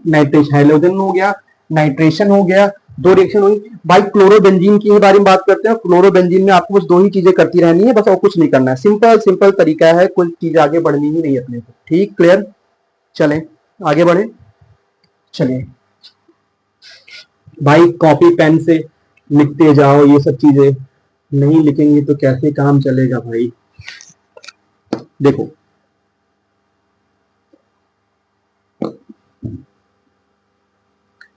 नाइट्रेशन, हैलोजन हो गया, नाइट्रेशन हो गया, दो रिएक्शन हुई। भाई क्लोरोबेंजीन के बारे में बात करते हैं। क्लोरोबेंजीन में आपको बस दो ही चीजें करती रहनी है, बस और कुछ नहीं करना है, सिंपल सिंपल तरीका है, कोई चीज आगे बढ़नी ही नहीं अपने को। ठीक, क्लियर, चलें आगे बढ़े। चलिए भाई कॉपी पेन से लिखते जाओ, ये सब चीजें नहीं लिखेंगे तो कैसे काम चलेगा भाई। देखो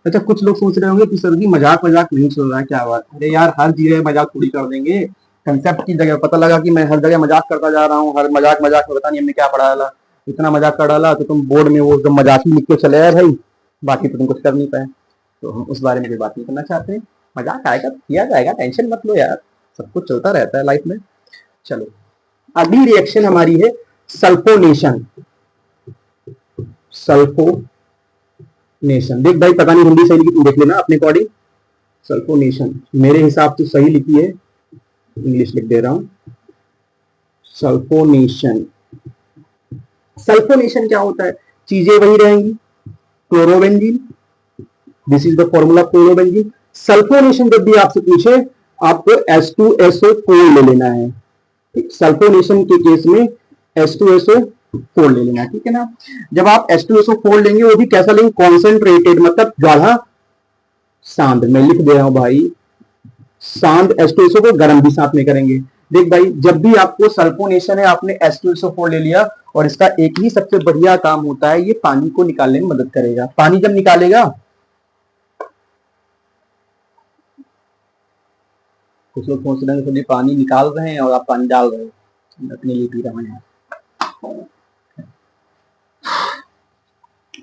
अच्छा, कुछ लोग सोच रहे होंगे कि सर जी मजाक मजाक नहीं चल रहा है, क्या बात। अरे यार हर जगह मजाक थोड़ी कर देंगे, कंसेप्ट की जगह पता लगा कि मैं हर जगह मजाक करता जा रहा हूँ, हर मजाक मजाक में पता नहीं हमने क्या पढ़ा डाला, इतना मजाक कर डाला तो तुम बोर्ड में वो एकदम मजाक ही लिख के चले आए भाई, बाकी तो तुम कुछ कर नहीं पाए। तो हम उस बारे में कोई बात नहीं करना चाहते हैं, मजाक आएगा किया जाएगा, टेंशन मत लो यार, सब कुछ चलता रहता है लाइफ में। चलो अगली रिएक्शन हमारी है सल्फोनेशन। सल्फोनेशन, देख भाई पता नहीं हिंदी सही लिखी, तुम देख लेना अपने अकॉर्डिंग। सल्फोनेशन मेरे हिसाब से सही लिखी है, इंग्लिश लिख दे रहा हूं, सल्फोनेशन। सल्फोनेशन क्या होता है? चीजें वही रहेंगी, chlorobenzene, this is the formula chlorobenzene. Sulphonation जब भी आपसे पूछे, आपको H2SO4 ले लेना है। ठीक, सल्फोनेशन के केस में H2SO4 ले लेना है, ठीक है ना। जब आप H2SO4 लेंगे, वो भी कैसा लेंगे? कॉन्सेंट्रेटेड, मतलब गाढ़ा सांद्र। मैं लिख दे रहा हूं भाई, सांद्र H2SO को गर्म भी साथ में करेंगे। देख भाई, जब भी आपको सल्फोनेशन है, आपने H2SO4 ले लिया, और इसका एक ही सबसे बढ़िया काम होता है, ये पानी को निकालने में मदद करेगा। पानी जब निकालेगा, कुछ लोग सोच रहे हैं पानी निकाल रहे हैं और आप पानी डाल रहे हो, अपने लिए पी रहे हैं।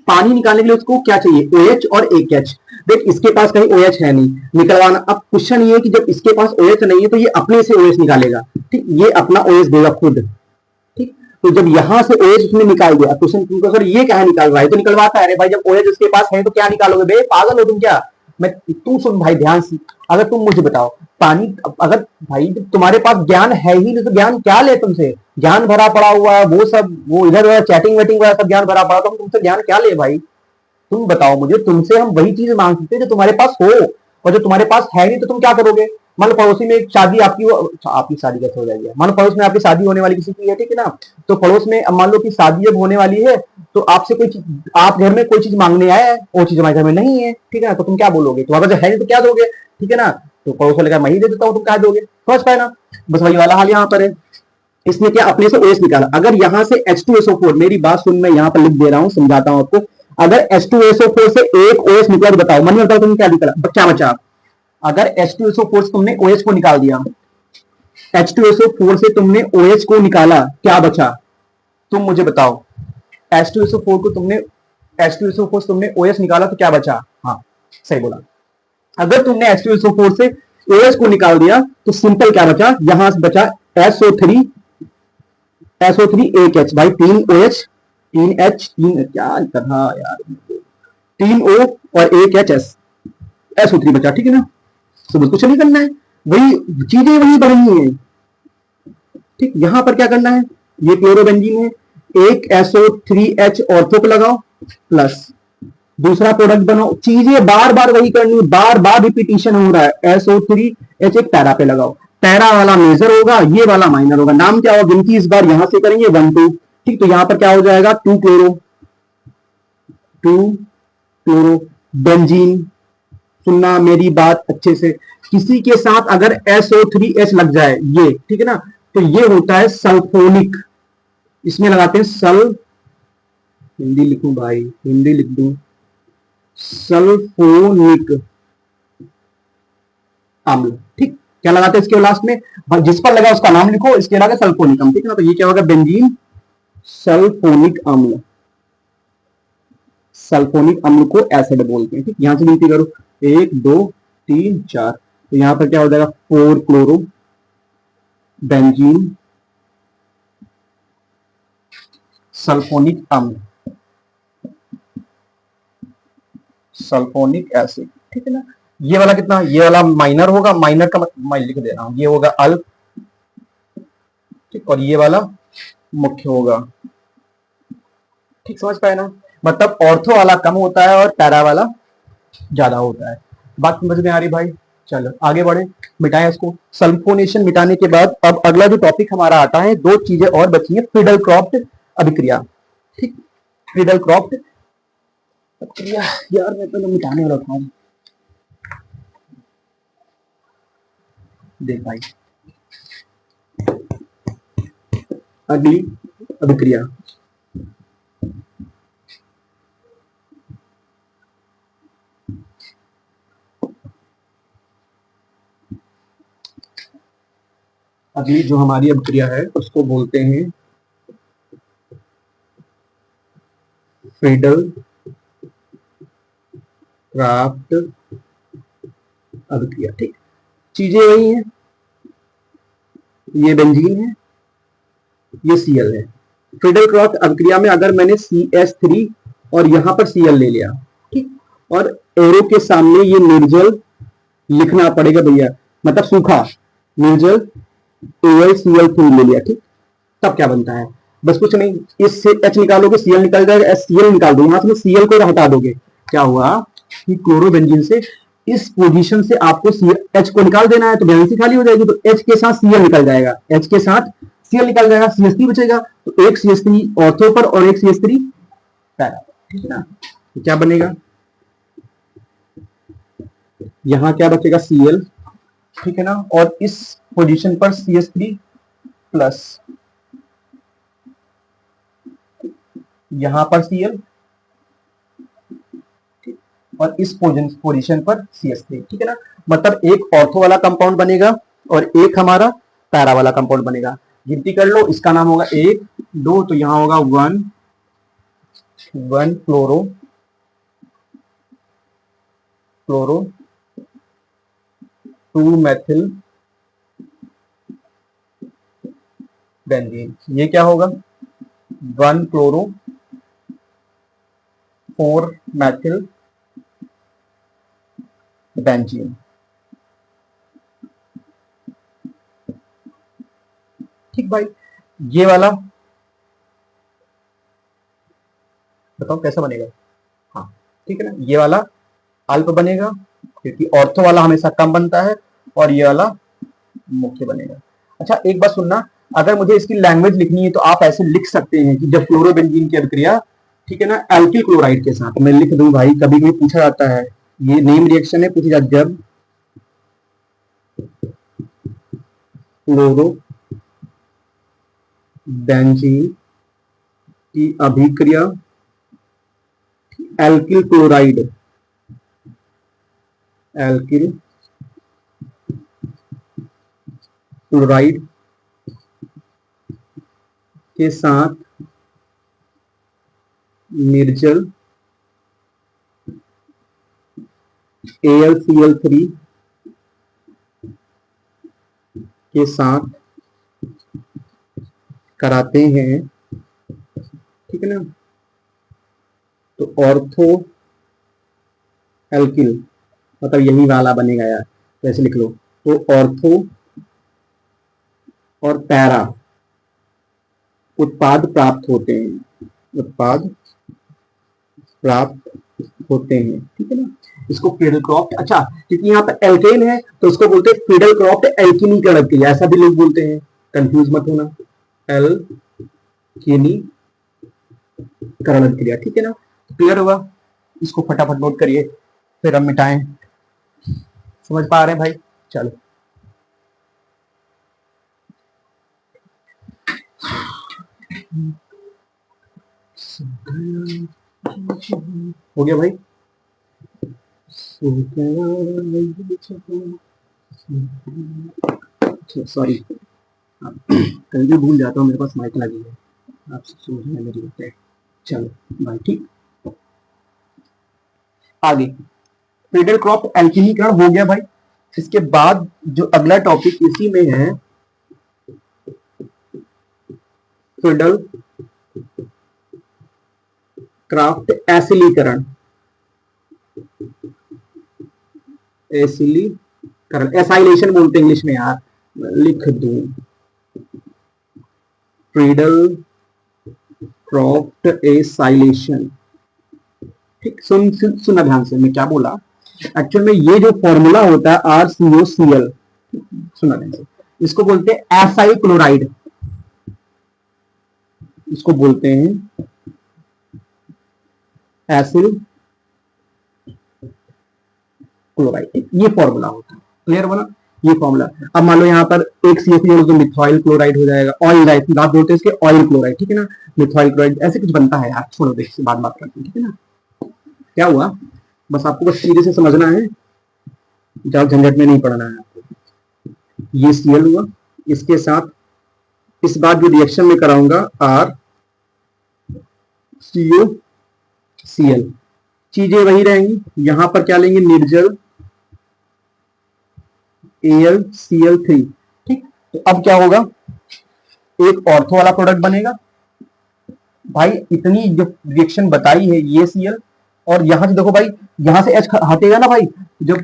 पानी निकालने के लिए उसको क्या चाहिए? OH और AH। देख, इसके पास कहीं OH है नहीं, निकलवाना। अब क्वेश्चन ये है कि जब इसके पास OH नहीं है, तो ये अपने से OH निकालेगा। ठीक, ये अपना OH देगा खुद। ठीक, तो जब यहां से OH उसने निकाल दिया, क्वेश्चन तुमको सर ये क्या निकाल रहा है? तो निकलवाता है। अरे भाई, जब OH उसके पास है तो क्या निकालोगे बे? पागल हो तुम क्या? मैं, तू सुन भाई ध्यान से। अगर तुम मुझे बताओ, पानी, अगर भाई तुम्हारे पास ज्ञान है ही नहीं, तो ज्ञान क्या ले तुमसे? ज्ञान भरा पड़ा हुआ है, वो सब, वो इधर उधर चैटिंग वेटिंग वाला सब ज्ञान भरा पड़ा, तो हम तुमसे ज्ञान क्या ले भाई? तुम बताओ मुझे, तुमसे हम वही चीज मांग सकते हैं जो तुम्हारे पास हो, और जो तुम्हारे पास है नहीं तो तुम क्या करोगे? मान लो पड़ोसी में एक शादी आपकी, आपकी शादी कैसे हो जाएगी? मान लो पड़ोस में आपकी शादी होने वाली किसी की है, ठीक है ना। तो पड़ोस में अब मान लो कि शादी जब होने वाली है, तो आपसे कोई चीज, आप घर में कोई चीज मांगने आए हैं, वो चीज हमारे घर में नहीं है, ठीक है ना। तो तुम क्या बोलोगे? तुम्हारे पास है नहीं तो क्या दोगे? ठीक है ना। तो पड़ोस वाले का मैं ही दे देता हूँ, तुम क्या दोगे? समझ पाए ना? बस वही वाला हाल यहाँ पर है। इसने क्या अपने से OH निकाला। अगर यहां से H2SO4, मेरी बात सुन, मैं यहां पर लिख दे रहा हूं, समझाता हूं आपको। अगर H2SO4 से एक OH निकला तो बताओ, मन में बताओ तुमने क्या निकला, क्या बचा? अगर H2SO4 से तुमने OH को निकाल दिया, H2SO4 से तुमने OH को निकाला, क्या बचा? तुम मुझे बताओ। H2SO4 को तुमने H2SO4 से तुमने OH निकाला तो क्या बचा? हाँ, सही बोला। अगर तुमने H2SO4 से OH को निकाल दिया, तो सिंपल क्या बचा? यहां से बचा SO3 SO3 भाई, 3OH 3H 3, क्या करना यार, 3O और 1HS, SO3 बचा, ठीक है ना। तो कुछ नहीं करना है, वही चीजें वही बढ़नी है। ठीक, यहां पर क्या करना है? ये क्लोरोबेंजीन है, एक SO3H ऑर्थो को लगाओ, प्लस दूसरा प्रोडक्ट बनाओ। चीजें बार बार वही करनी, बार बार रिपीटिशन हो रहा है। SO3H एक पैरा पे लगाओ, पैरा वाला मेजर होगा, ये वाला माइनर होगा। नाम क्या होगा? गिनती इस बार यहां से करेंगे 1 2। ठीक, तो यहां पर क्या हो जाएगा? 2 क्लोरो बेंजीन। सुनना मेरी बात अच्छे से, किसी के साथ अगर SO3H लग जाए, ये ठीक है ना, तो ये होता है सल्फोनिक। इसमें लगाते हैं हिंदी लिखूं भाई, हिंदी लिख दूं, सल्फोनिक अम्ल। ठीक, क्या लगाते हैं इसके लास्ट में? जिस पर लगा उसका नाम लिखो, इसके लगा सल्फोनिक अम्ल, ठीक है ना। तो ये क्या होगा? बेंजीन सल्फोनिक अम्ल। सल्फोनिक अम्ल को एसिड बोलते हैं। ठीक, यहां से गिनती करो, 1 2 3 4, तो यहां पर क्या हो जाएगा? 4 क्लोरो बेंजीन सल्फोनिक अम्ल, सल्फोनिक एसिड, ठीक है ना। ये वाला कितना? ये वाला माइनर होगा, माइनर का मैं लिख दे रहा हूं, ये होगा अल्फ, ठीक, और ये वाला मुख्य होगा। ठीक, समझ पाए ना? मतलब ऑर्थो वाला कम होता है और पैरा वाला ज्यादा होता है। बात समझ में आ रही भाई? चलो आगे बढ़े, मिटाएं इसको। सल्फोनेशन मिटाने के बाद अब अगला जो टॉपिक हमारा आता है, दो चीजें और बची है, फ्रीडल क्रॉफ्ट अभिक्रिया। ठीक, फ्रीडल क्रॉफ्ट अभिक्रिया, यार मैं तो मिटाने वाला था। देख भाई, अगली अभिक्रिया, अगली जो हमारी अभिक्रिया है उसको बोलते हैं फ्रीडल क्राफ्ट अभिक्रिया। ठीक, चीजें वही हैं, ये बेंजीन है, ये Cl है। फ्रीडल क्राफ्ट अभिक्रिया में अगर मैंने CH3 और यहां पर Cl ले लिया, ठीक, और एरो के सामने ये निर्जल लिखना पड़ेगा भैया, मतलब सूखा निर्जल AlCl3 ले लिया, ठीक, तब क्या बनता है, बस कुछ नहीं, इससे H निकालोगे Cl निकल जाएगा, HCl निकाल दो, यहां से Cl को हटा दोगे, क्या हुआ कि क्लोरोबेंजीन से इस पोजीशन से आपको H को निकाल देना है, तो वैलेंसी खाली हो जाएगी, तो H के साथ Cl निकल जाएगा, H के साथ Cl निकल जाएगा, CH3 बचेगा, तो एक CH3 ऑर्थो पर और एक CH3 पैरा, ठीक है ना। तो क्या बनेगा, यहां क्या बचेगा Cl, ठीक है ना, और इस पोजीशन पर CH3 प्लस, यहां पर Cl और इस पोजीशन पर CH3, ठीक है ना। मतलब एक ऑर्थो वाला कंपाउंड बनेगा और एक हमारा पैरा वाला कंपाउंड बनेगा। गिनती कर लो, इसका नाम होगा 1 2, तो यहां होगा 1 क्लोरो 2 मेथिल बेंजीन, ये क्या होगा 1 क्लोरो 4 मेथिल बेंजीन, ठीक भाई। ये वाला बताओ कैसा बनेगा, हाँ ठीक है ना, ये वाला अल्प बनेगा क्योंकि ऑर्थो वाला हमेशा कम बनता है और ये वाला मुख्य बनेगा। अच्छा एक बात सुनना, अगर मुझे इसकी लैंग्वेज लिखनी है तो आप ऐसे लिख सकते हैं कि जब क्लोरोबेंजीन की अभिक्रिया, ठीक है ना, एल्किल क्लोराइड के साथ, मैं लिख दूं भाई, कभी भी पूछा जाता है, ये नेम रिएक्शन है, पूछी जाती, जब क्लोरो बेंजीन की अभिक्रिया एल्किल क्लोराइड के साथ निर्जल AlCl3 के साथ कराते हैं, ठीक है ना, तो ऑर्थो एल्किल, मतलब यही वाला बनेगा यार, तो ऐसे लिख लो, तो ऑर्थो और पैरा उत्पाद प्राप्त होते हैं, ठीक है ना। इसको फ्रीडल क्रॉफ्ट, अच्छा क्योंकि यहाँ पे एल्केन है तो उसको बोलते हैं फ्रीडल क्रॉफ्ट एल्कीनीकरण क्रिया, ऐसा भी लोग बोलते हैं, कंफ्यूज मत होना, एल्कीनीकरण क्रिया, ठीक है ना। क्लियर होगा, इसको फटाफट नोट करिए फिर हम मिटाएं, समझ पा रहे हैं भाई, चलो हो गया भाई, सॉरी कहीं भी भूल जाता हूँ, मेरे पास माइक लगी है, आप समझना मेरी बात है, चलो भाई ठीक। आगे फ्रीडल क्रॉफ्ट एल्कीनीकरण हो गया भाई, इसके बाद जो अगला टॉपिक इसी में है, फ्रीडल क्रॉफ्ट एसिलीकरण, एसाइलेशन बोलते हैं इंग्लिश में यार, लिख दूं, फ्रीडल क्रॉफ्ट एसाइलेशन, ठीक। सुनना ध्यान से, मैं क्या बोला, एक्चुअल में ये जो फॉर्मूला होता है RCOCl, सुनना ध्यान से, इसको बोलते हैं एसाइल क्लोराइड, इसको बोलते हैं एसिल क्लोराइड, ये फॉर्मूला होता है, क्लियर बना ये फॉर्मूला। अब मान लो यहाँ पर एक CH जोड़ो तो मिथाइल क्लोराइड हो जाएगा, ऑयल आप बोलते हैं इसके ऑयल क्लोराइड, ठीक है ना, मिथाइल क्लोराइड ऐसे कुछ बनता है यार, छोड़ो देखिए बात करते हैं, ठीक है ना। क्या हुआ, बस आपको बस सीधे से समझना है, ज्यादा झंझट में नहीं पड़ना है आपको। ये Cl हुआ, इसके साथ इस बार जो रिएक्शन में कराऊंगा RCOCl, चीजें वही रहेंगी, यहां पर क्या लेंगे, निर्जल AlCl3, ठीक। तो अब क्या होगा, एक ऑर्थो वाला प्रोडक्ट बनेगा भाई, इतनी जो रिएक्शन बताई है, ये Cl, और यहां से देखो भाई, यहां से H हटेगा ना भाई, जब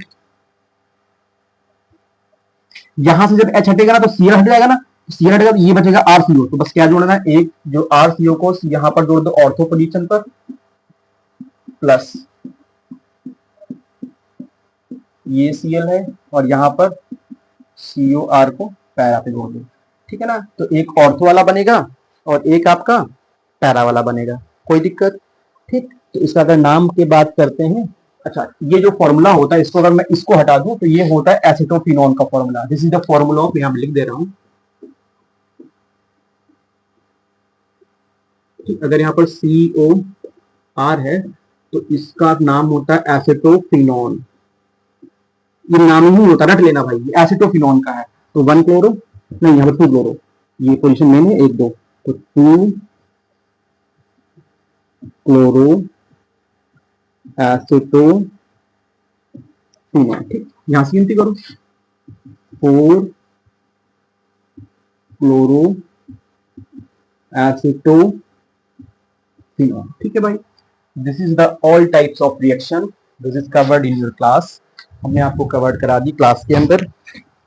यहां से जब H हटेगा ना तो Cl हट जाएगा ना, सी हटेगा तो ये बचेगा RCO। तो बस क्या जोड़ना है, एक जो RCO को यहां पर जोड़ दो ऑर्थो पोजीशन पर, प्लस ये Cl है और यहां पर COR को पैरा पे जोड़ दो, ठीक है ना। तो एक ऑर्थो वाला बनेगा और एक आपका पैरा वाला बनेगा, कोई दिक्कत, ठीक। तो इसका अगर नाम की बात करते हैं, अच्छा ये जो फॉर्मूला होता है इसको अगर मैं इसको हटा दूं तो ये होता है एसिटोफिनोन का formula. This is the formula of, यहां लिख दे रहा हूं, ठीक। अगर यहाँ पर COR है तो इसका नाम होता है एसिटोफिनोन। ये नाम ही होता है, रट लेना भाई, ये एसिटोफिनोन का है। तो 1 क्लोरो, नहीं यहाँ पर 2 क्लोरो, ये पोजीशन मेन है 1 2, तो 2 क्लोरो एसिटोफिनोन, ठीक। यहां से गिनती करो, 4 क्लोरो एसिटोफिनोन, ठीक है भाई। This is the all types of reaction, this is covered in your class. हमने आपको कवर्ड करा दी क्लास के अंदर।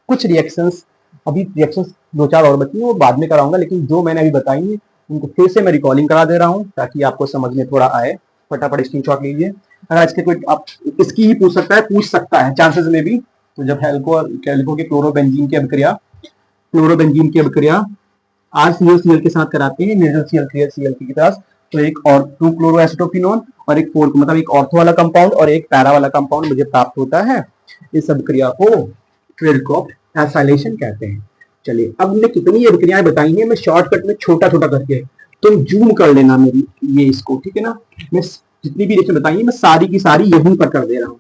कुछ रिएक्शंस, अभी रिएक्शंस 2-4 और बची हैं, वो बाद में कराऊंगा, लेकिन जो मैंने अभी बताई है उनको फिर से मैं रिकॉलिंग करा दे रहा हूँ ताकि आपको समझ में थोड़ा आए। फटाफट स्क्रीनशॉट लीजिए। अगर इसके कोई आप इसकी ही पूछ सकता है चांसेस में भी। तो जब हेल्को के क्लोरोबेंजीन की अभिक्रिया RCOCl के साथ कराते हैं निर्जल Cl के पास, तो एक और 2 क्लोरोएसिटोफिनोन और एक 4, मतलब एक ऑर्थो वाला कंपाउंड और एक पैरा वाला कंपाउंड मुझे प्राप्त होता है। इस अभिक्रिया को ट्रेलकॉप्ट एसाइलेशन कहते हैं। चलिए अब हमने कितनी अभिक्रियाएं बताई हैं, मैं शॉर्टकट में छोटा छोटा करके, तुम जूम कर लेना मेरी ये इसको, ठीक है ना। मैं जितनी भी रिएक्शन बताई है मैं सारी की सारी यहीं पर कर दे रहा हूँ,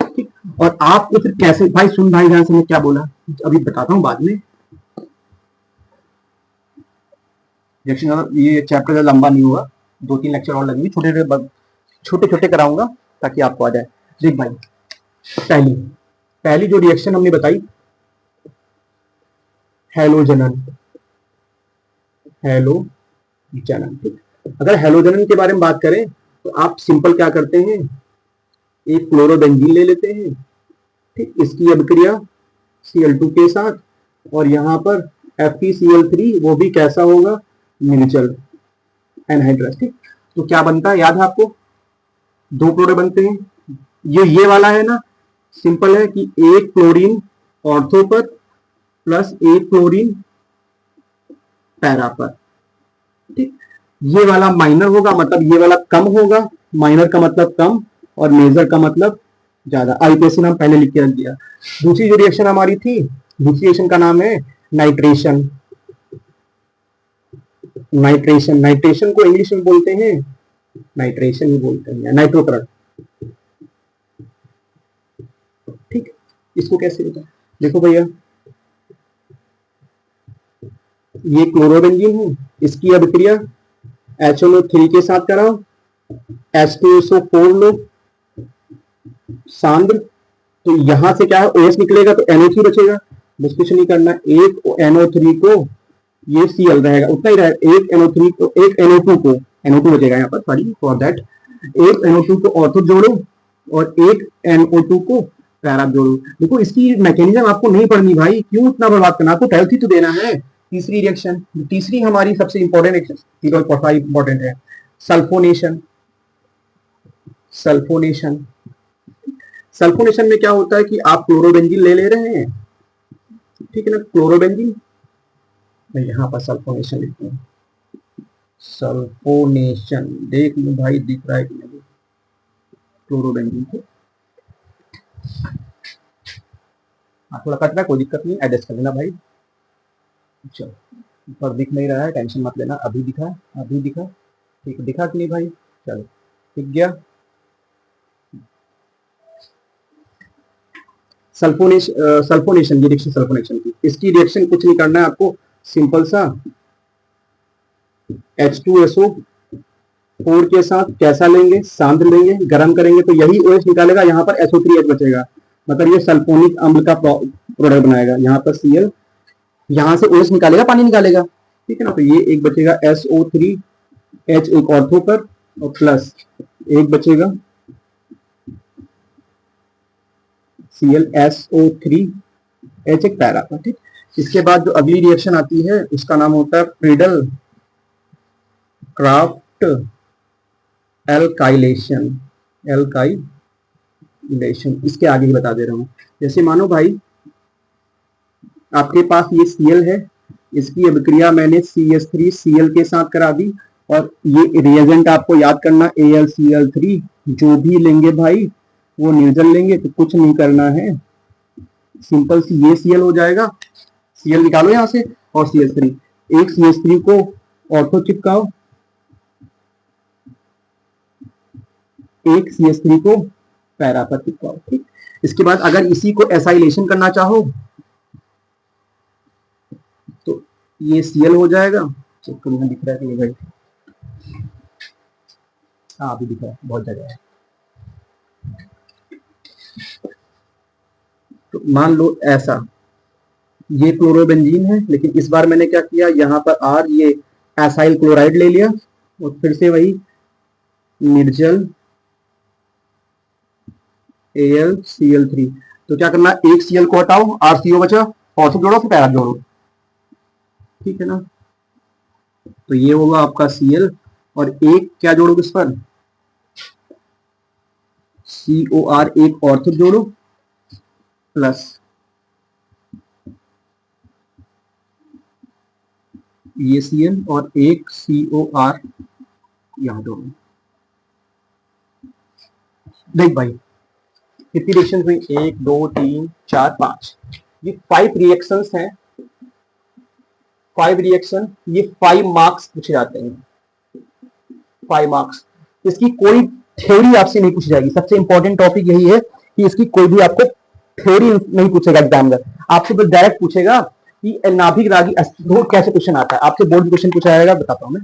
ठीक। और आपको फिर कैसे, भाई सुन भाई ध्यान से, मैं क्या बोला अभी बताता हूँ बाद में। रिएक्शन ये चैप्टर लंबा नहीं हुआ, 2-3 लेक्चर और लगेंगे, छोटे छोटे कराऊंगा ताकि आपको आ जाए। देख भाई, पहली जो रिएक्शन हमने बताई, हेलोजनन, ठीक। अगर हेलोजनन के बारे में बात करें तो आप सिंपल क्या करते हैं, एक क्लोरोबेंजीन ले लेते हैं, ठीक। इसकी अभिक्रिया Cl2 के साथ, और यहां पर FeCl3, वो भी कैसा होगा, निर्जल एनहाइड्रस, ठीक। तो क्या बनता है याद है आपको, 2 क्लोरो बनते हैं। ये वाला है ना, सिंपल है कि एक क्लोरीन ऑर्थो पर प्लस एक क्लोरीन पैरा पर, ठीक। ये वाला माइनर होगा, मतलब ये वाला कम होगा, माइनर का मतलब कम और मेजर का मतलब ज्यादा। आईपेसिन हम पहले लिख के रख दिया। दूसरी जो रिएक्शन हमारी थी, दूसरी रिएक्शन का नाम है नाइट्रेशन। नाइट्रेशन को इंग्लिश में बोलते हैं, नाइट्रेशन ही बोलते हैं, नाइट्रोकरण, ठीक। इसको कैसे होता है, देखो भैया, ये क्लोरोबेंजीन है, इसकी अभिक्रिया HNO3 के साथ कराओ, H2SO4 लो, सांद्र, तो यहां से क्या है, OH निकलेगा तो NO3 बचेगा, बस कुछ नहीं करना, एक NO3 को, ये Cl रहेगा, उतना ही रहेगा, एक NO3 को, एक NO2 को, NO2 बचेगा यहाँ पर, सॉरी फॉर दैट, एक NO2 को ऑर्थो जोड़ो और एक NO2 को पैरा जोड़ो। देखो इसकी मैकेनिज्म आपको नहीं पढ़नी भाई, क्यों इतना बर्बाद करना, आपको 12th ही तो देना है। तीसरी रिएक्शन, तीसरी हमारी सबसे इंपॉर्टेंट इंपॉर्टेंट है, सल्फोनेशन। सल्फोनेशन में क्या होता है कि आप क्लोरोबेंजीन ले रहे हैं, ठीक है ना, क्लोरोबेंजीन, मैं यहां पर सल्फोनेशन लिखता हूं, सल्फोनेशन, देख लो भाई दिख रहा है कि नहीं, क्लोरोबेंजीन को थोड़ा कट रहा है, कोई दिक्कत नहीं, एडजस्ट कर लेना भाई। चलो ऊपर दिख नहीं रहा है, टेंशन मत लेना, अभी दिखा, ठीक है, दिखा कि नहीं भाई, चलो दिख गया। सल्फोनेशन, ये रिएक्शन सल्फोनेशन की, इसकी रिएक्शन कुछ नहीं करना है आपको, सिंपल सा H2SO4 के साथ कैसा लेंगे, सांद्र लेंगे, गर्म करेंगे तो यही OH निकालेगा, यहाँ पर SO3H बचेगा, मतलब ये सल्फोनिक अम्ल का प्रोडक्ट बनाएगा। यहाँ पर Cl, यहां से OH निकालेगा, पानी निकालेगा, ठीक है ना। तो ये एक बचेगा SO3H एक ऑर्थो पर, और प्लस एक बचेगा ClSO3H एक पैरा पर, ठीक। इसके बाद जो अगली रिएक्शन आती है उसका नाम होता है प्रीडल क्राफ्ट एल्काइलेशन। एल्काइलेशन इसके आगे ही बता दे रहा हूं। जैसे मानो भाई आपके पास ये Cl है, इसकी अभिक्रिया मैंने CH3Cl के साथ करा दी, और ये रिएजेंट आपको याद करना AlCl3, जो भी लेंगे भाई वो निर्जल लेंगे, तो कुछ नहीं करना है, सिंपल सी ये Cl हो जाएगा, Cl निकालो यहां से, और CH3, एक CH3 को ऑर्थो चिपकाओ, एक CH3 को पैरा पर चिपकाओ। ठीक, इसके बाद अगर इसी को एसाइलेशन करना चाहो तो ये Cl हो जाएगा। चेक करो दिख रहा है कि भाई, हाँ अभी दिख रहा है, बहुत जगह है। तो मान लो ऐसा, ये क्लोरोबेंजीन है, लेकिन इस बार मैंने क्या किया, यहाँ पर R ये एसाइल क्लोराइड ले लिया, और फिर से वही निर्जल AlCl3। तो क्या करना, एक Cl को हटाओ, RCO बचा, और से जोड़ो, फिर पैरा जोड़ो, ठीक है ना। तो ये होगा आपका Cl, और एक क्या जोड़ोगे इस पर, COR, एक ऑर्थो जोड़ो, प्लस ये Cl और एक COR यहां जोड़ो। देख भाई कितनी रिएक्शन हुई, 1 2 3 4 5, ये 5 रिएक्शंस हैं, 5 रिएक्शन, ये 5 मार्क्स पूछे जाते हैं, 5 मार्क्स। इसकी कोई थ्योरी आपसे नहीं पूछी जाएगी, सबसे इंपॉर्टेंट टॉपिक यही है कि इसकी कोई भी आपको थ्योरी नहीं पूछेगा एग्जामिनर, आपसे बस डायरेक्ट पूछेगा कि नाभिक रागी अस्थि कैसे क्वेश्चन आता है, आपसे बोर्ड क्वेश्चन पूछा जाएगा, बताता हूं मैं।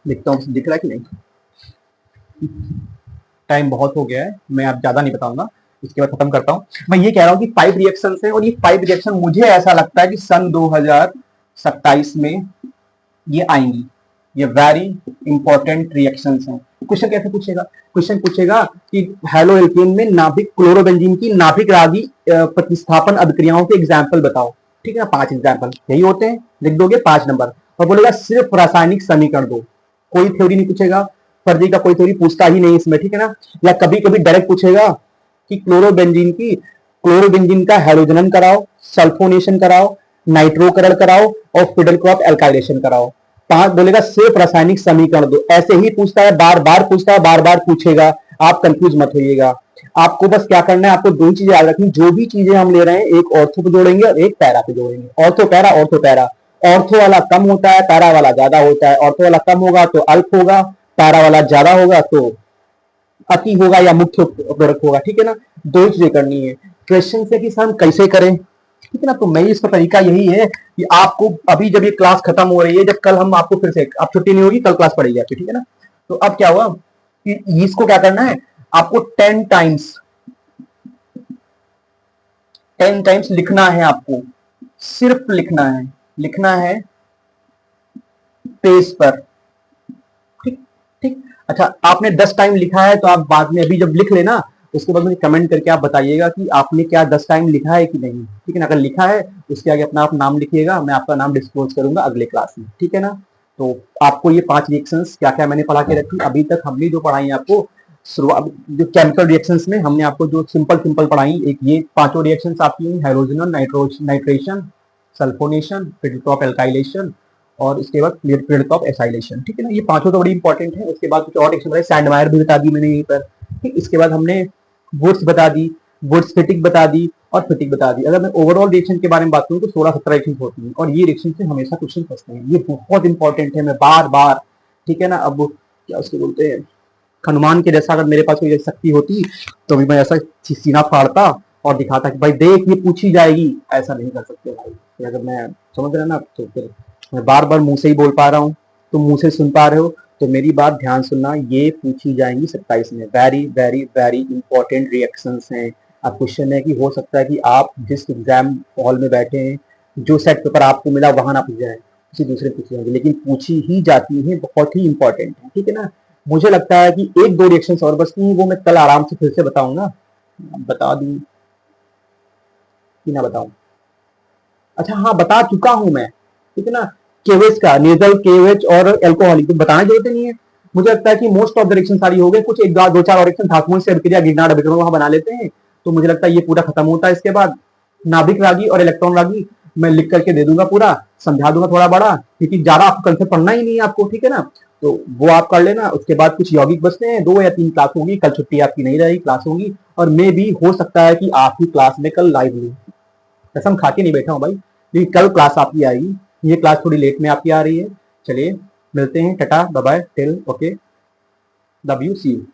देखता हूं दिख रहा है कि नहीं, टाइम बहुत हो गया है, मैं अब ज्यादा नहीं बताऊंगा, इसके बाद खत्म करता हूं। मैं ये कह रहा हूं कि 5 रिएक्शन है, और ये 5 रिएक्शन मुझे ऐसा लगता है कि सन 2027 में ये आएंगी, ये वेरी इंपॉर्टेंट रिएक्शंस हैं। क्वेश्चन कैसे पूछेगा, क्वेश्चन पूछेगा कि हेलो एल्केन में नाभिक क्लोरोबेंजीन की नाभिक रागी प्रतिस्थापन अभिक्रियाओं के एग्जाम्पल बताओ, ठीक है ना, 5 एग्जाम्पल यही होते हैं, लिख दोगे 5 नंबर, और बोलेगा सिर्फ रासायनिक समीकरण दो, कोई थ्योरी नहीं पूछेगा, फर्जी का कोई थ्योरी पूछता ही नहीं इसमें, ठीक है ना। या कभी कभी डायरेक्ट पूछेगा कि क्लोरोबेंजीन का हेलोजनन कराओ, सल्फोनेशन कराओ, नाइट्रोकरण कराओ, और फिडल क्रॉप एल्काइलेशन कराओ। 5 बोलेगा सिर्फ रासायनिक समीकरण दो, ऐसे ही पूछता है, बार बार पूछता है, बार बार पूछेगा, आप कंफ्यूज मत होइएगा। आपको बस क्या करना है, आपको 2 चीजें याद रखनी, जो भी चीजें हम ले रहे हैं, एक ऑर्थो पे जोड़ेंगे और एक पैरा पे जोड़ेंगे, ortho para, ortho para. Ortho वाला कम होता है, पैरा वाला ज्यादा होता है, ऑर्थो वाला कम होगा तो अल्प होगा, पैरा वाला ज्यादा होगा तो अति होगा या मुख्य प्रोडक्ट होगा, ठीक है ना। 2 चीजें करनी है। क्वेश्चन से कि सर हम कैसे करें, ठीक है ना, तो मैं इसका तरीका यही है कि आपको अभी जब ये क्लास खत्म हो रही है, जब कल हम आपको फिर से, अब छुट्टी नहीं होगी, कल क्लास पड़ेगी आपकी, ठीक है ना। तो अब क्या हुआ कि इसको क्या करना है, आपको 10 टाइम्स लिखना है, आपको सिर्फ लिखना है पेज पर, ठीक ठीक। अच्छा आपने 10 टाइम लिखा है तो आप बाद में अभी जब लिख लेना, उसके बाद मुझे कमेंट करके आप बताइएगा कि आपने क्या 10 टाइम लिखा है कि नहीं, ठीक है ना। अगर लिखा है उसके आगे अपना आप नाम लिखिएगा, मैं आपका नाम डिस्क्लोज करूंगा अगले क्लास में, ठीक है ना। तो आपको ये 5 रिएक्शंस क्या क्या मैंने पढ़ा के रखी, अभी तक हमने जो पढ़ाई आपको शुरुआत, जो केमिकल रिएक्शंस में हमने आपको जो सिंपल पढ़ाई, एक ये 5 रिएक्शंस आपकी हैं, hydrogen, nitration, sulphonation, Friedel Crafts alkylation, और इसके बाद फिडल क्रॉप एसाइलेशन, ठीक है ना। ये 5 तो बड़ी इंपॉर्टेंट है। उसके बाद कुछ और रिएक्शन बताए, सैंडमायर भी बता दी मैंने यहीं पर, ठीक। इसके बाद हमने वुड्स बता दी, वुड्स फिटिक बता दी, और फिटिक बता दी। अगर मैं ओवरऑल रिएक्शन के बारे में बात करूं तो 16-17 रिएक्शन होती हैं, और ये रिएक्शन से हमेशा क्वेश्चन फंसते हैं, ये बहुत इंपॉर्टेंट है, मैं बार बार, ठीक है ना। अब क्या उसको बोलते हैं, हनुमान के जैसा अगर मेरे पास कोई शक्ति होती तो भी मैं ऐसा सीना फाड़ता और दिखाता कि भाई देख ये पूछी जाएगी, ऐसा नहीं कर सकते भाई। अगर मैं समझ रहे ना, तो फिर मैं बार बार मुंह से ही बोल पा रहा हूँ, तुम मुंह से सुन पा रहे हो, तो मेरी बात ध्यान सुनना, ये पूछी जाएंगी 27 में, very very very important reactions हैं। अब क्वेश्चन है कि हो सकता है कि आप जिस एग्जाम हॉल में बैठे हैं जो सेट पेपर आपको मिला वहां ना पूछ जाए, किसी दूसरे पूछी जाएगी, लेकिन पूछी ही जाती है, बहुत ही इंपॉर्टेंट है, ठीक है ना। मुझे लगता है कि एक दो रिएक्शन और बचती हैं, वो मैं कल आराम से फिर से बताऊंगा, बता दूं कि ना बताऊं। अच्छा हाँ, बता चुका हूं मैं, ठीक है ना। केवेज का नेजल केवेज और एल्कोहलिक तो बताने जरूरत नहीं है। मुझे लगता है कि मोस्ट ऑफ डायरेक्शन सारी हो गई, कुछ एक दो चार डायरेक्शन धातुओं से अभिक्रिया गिरनाट अभिकरण वहां बना लेते हैं, तो मुझे लगता है ये पूरा खत्म होता है। इसके बाद नाभिक रागी और इलेक्ट्रॉन रागी मैं लिख करके दे दूंगा, पूरा समझा दूंगा थोड़ा बड़ा, क्योंकि ज्यादा आपको कंसेप्ट पढ़ना ही नहीं है आपको, ठीक है ना। तो वो आप कर लेना। उसके बाद कुछ यौगिक बचते हैं, 2 या 3 क्लास होगी, कल छुट्टी आपकी नहीं रहेगी, क्लास होगी। और मे भी हो सकता है कि आपकी क्लास में कल लाइव लूं, कसम खा के नहीं बैठा हूँ भाई, क्योंकि कल क्लास आपकी आएगी, ये क्लास थोड़ी लेट में आपकी आ रही है। चलिए मिलते हैं, tata bye bye, till okay, love you, see you.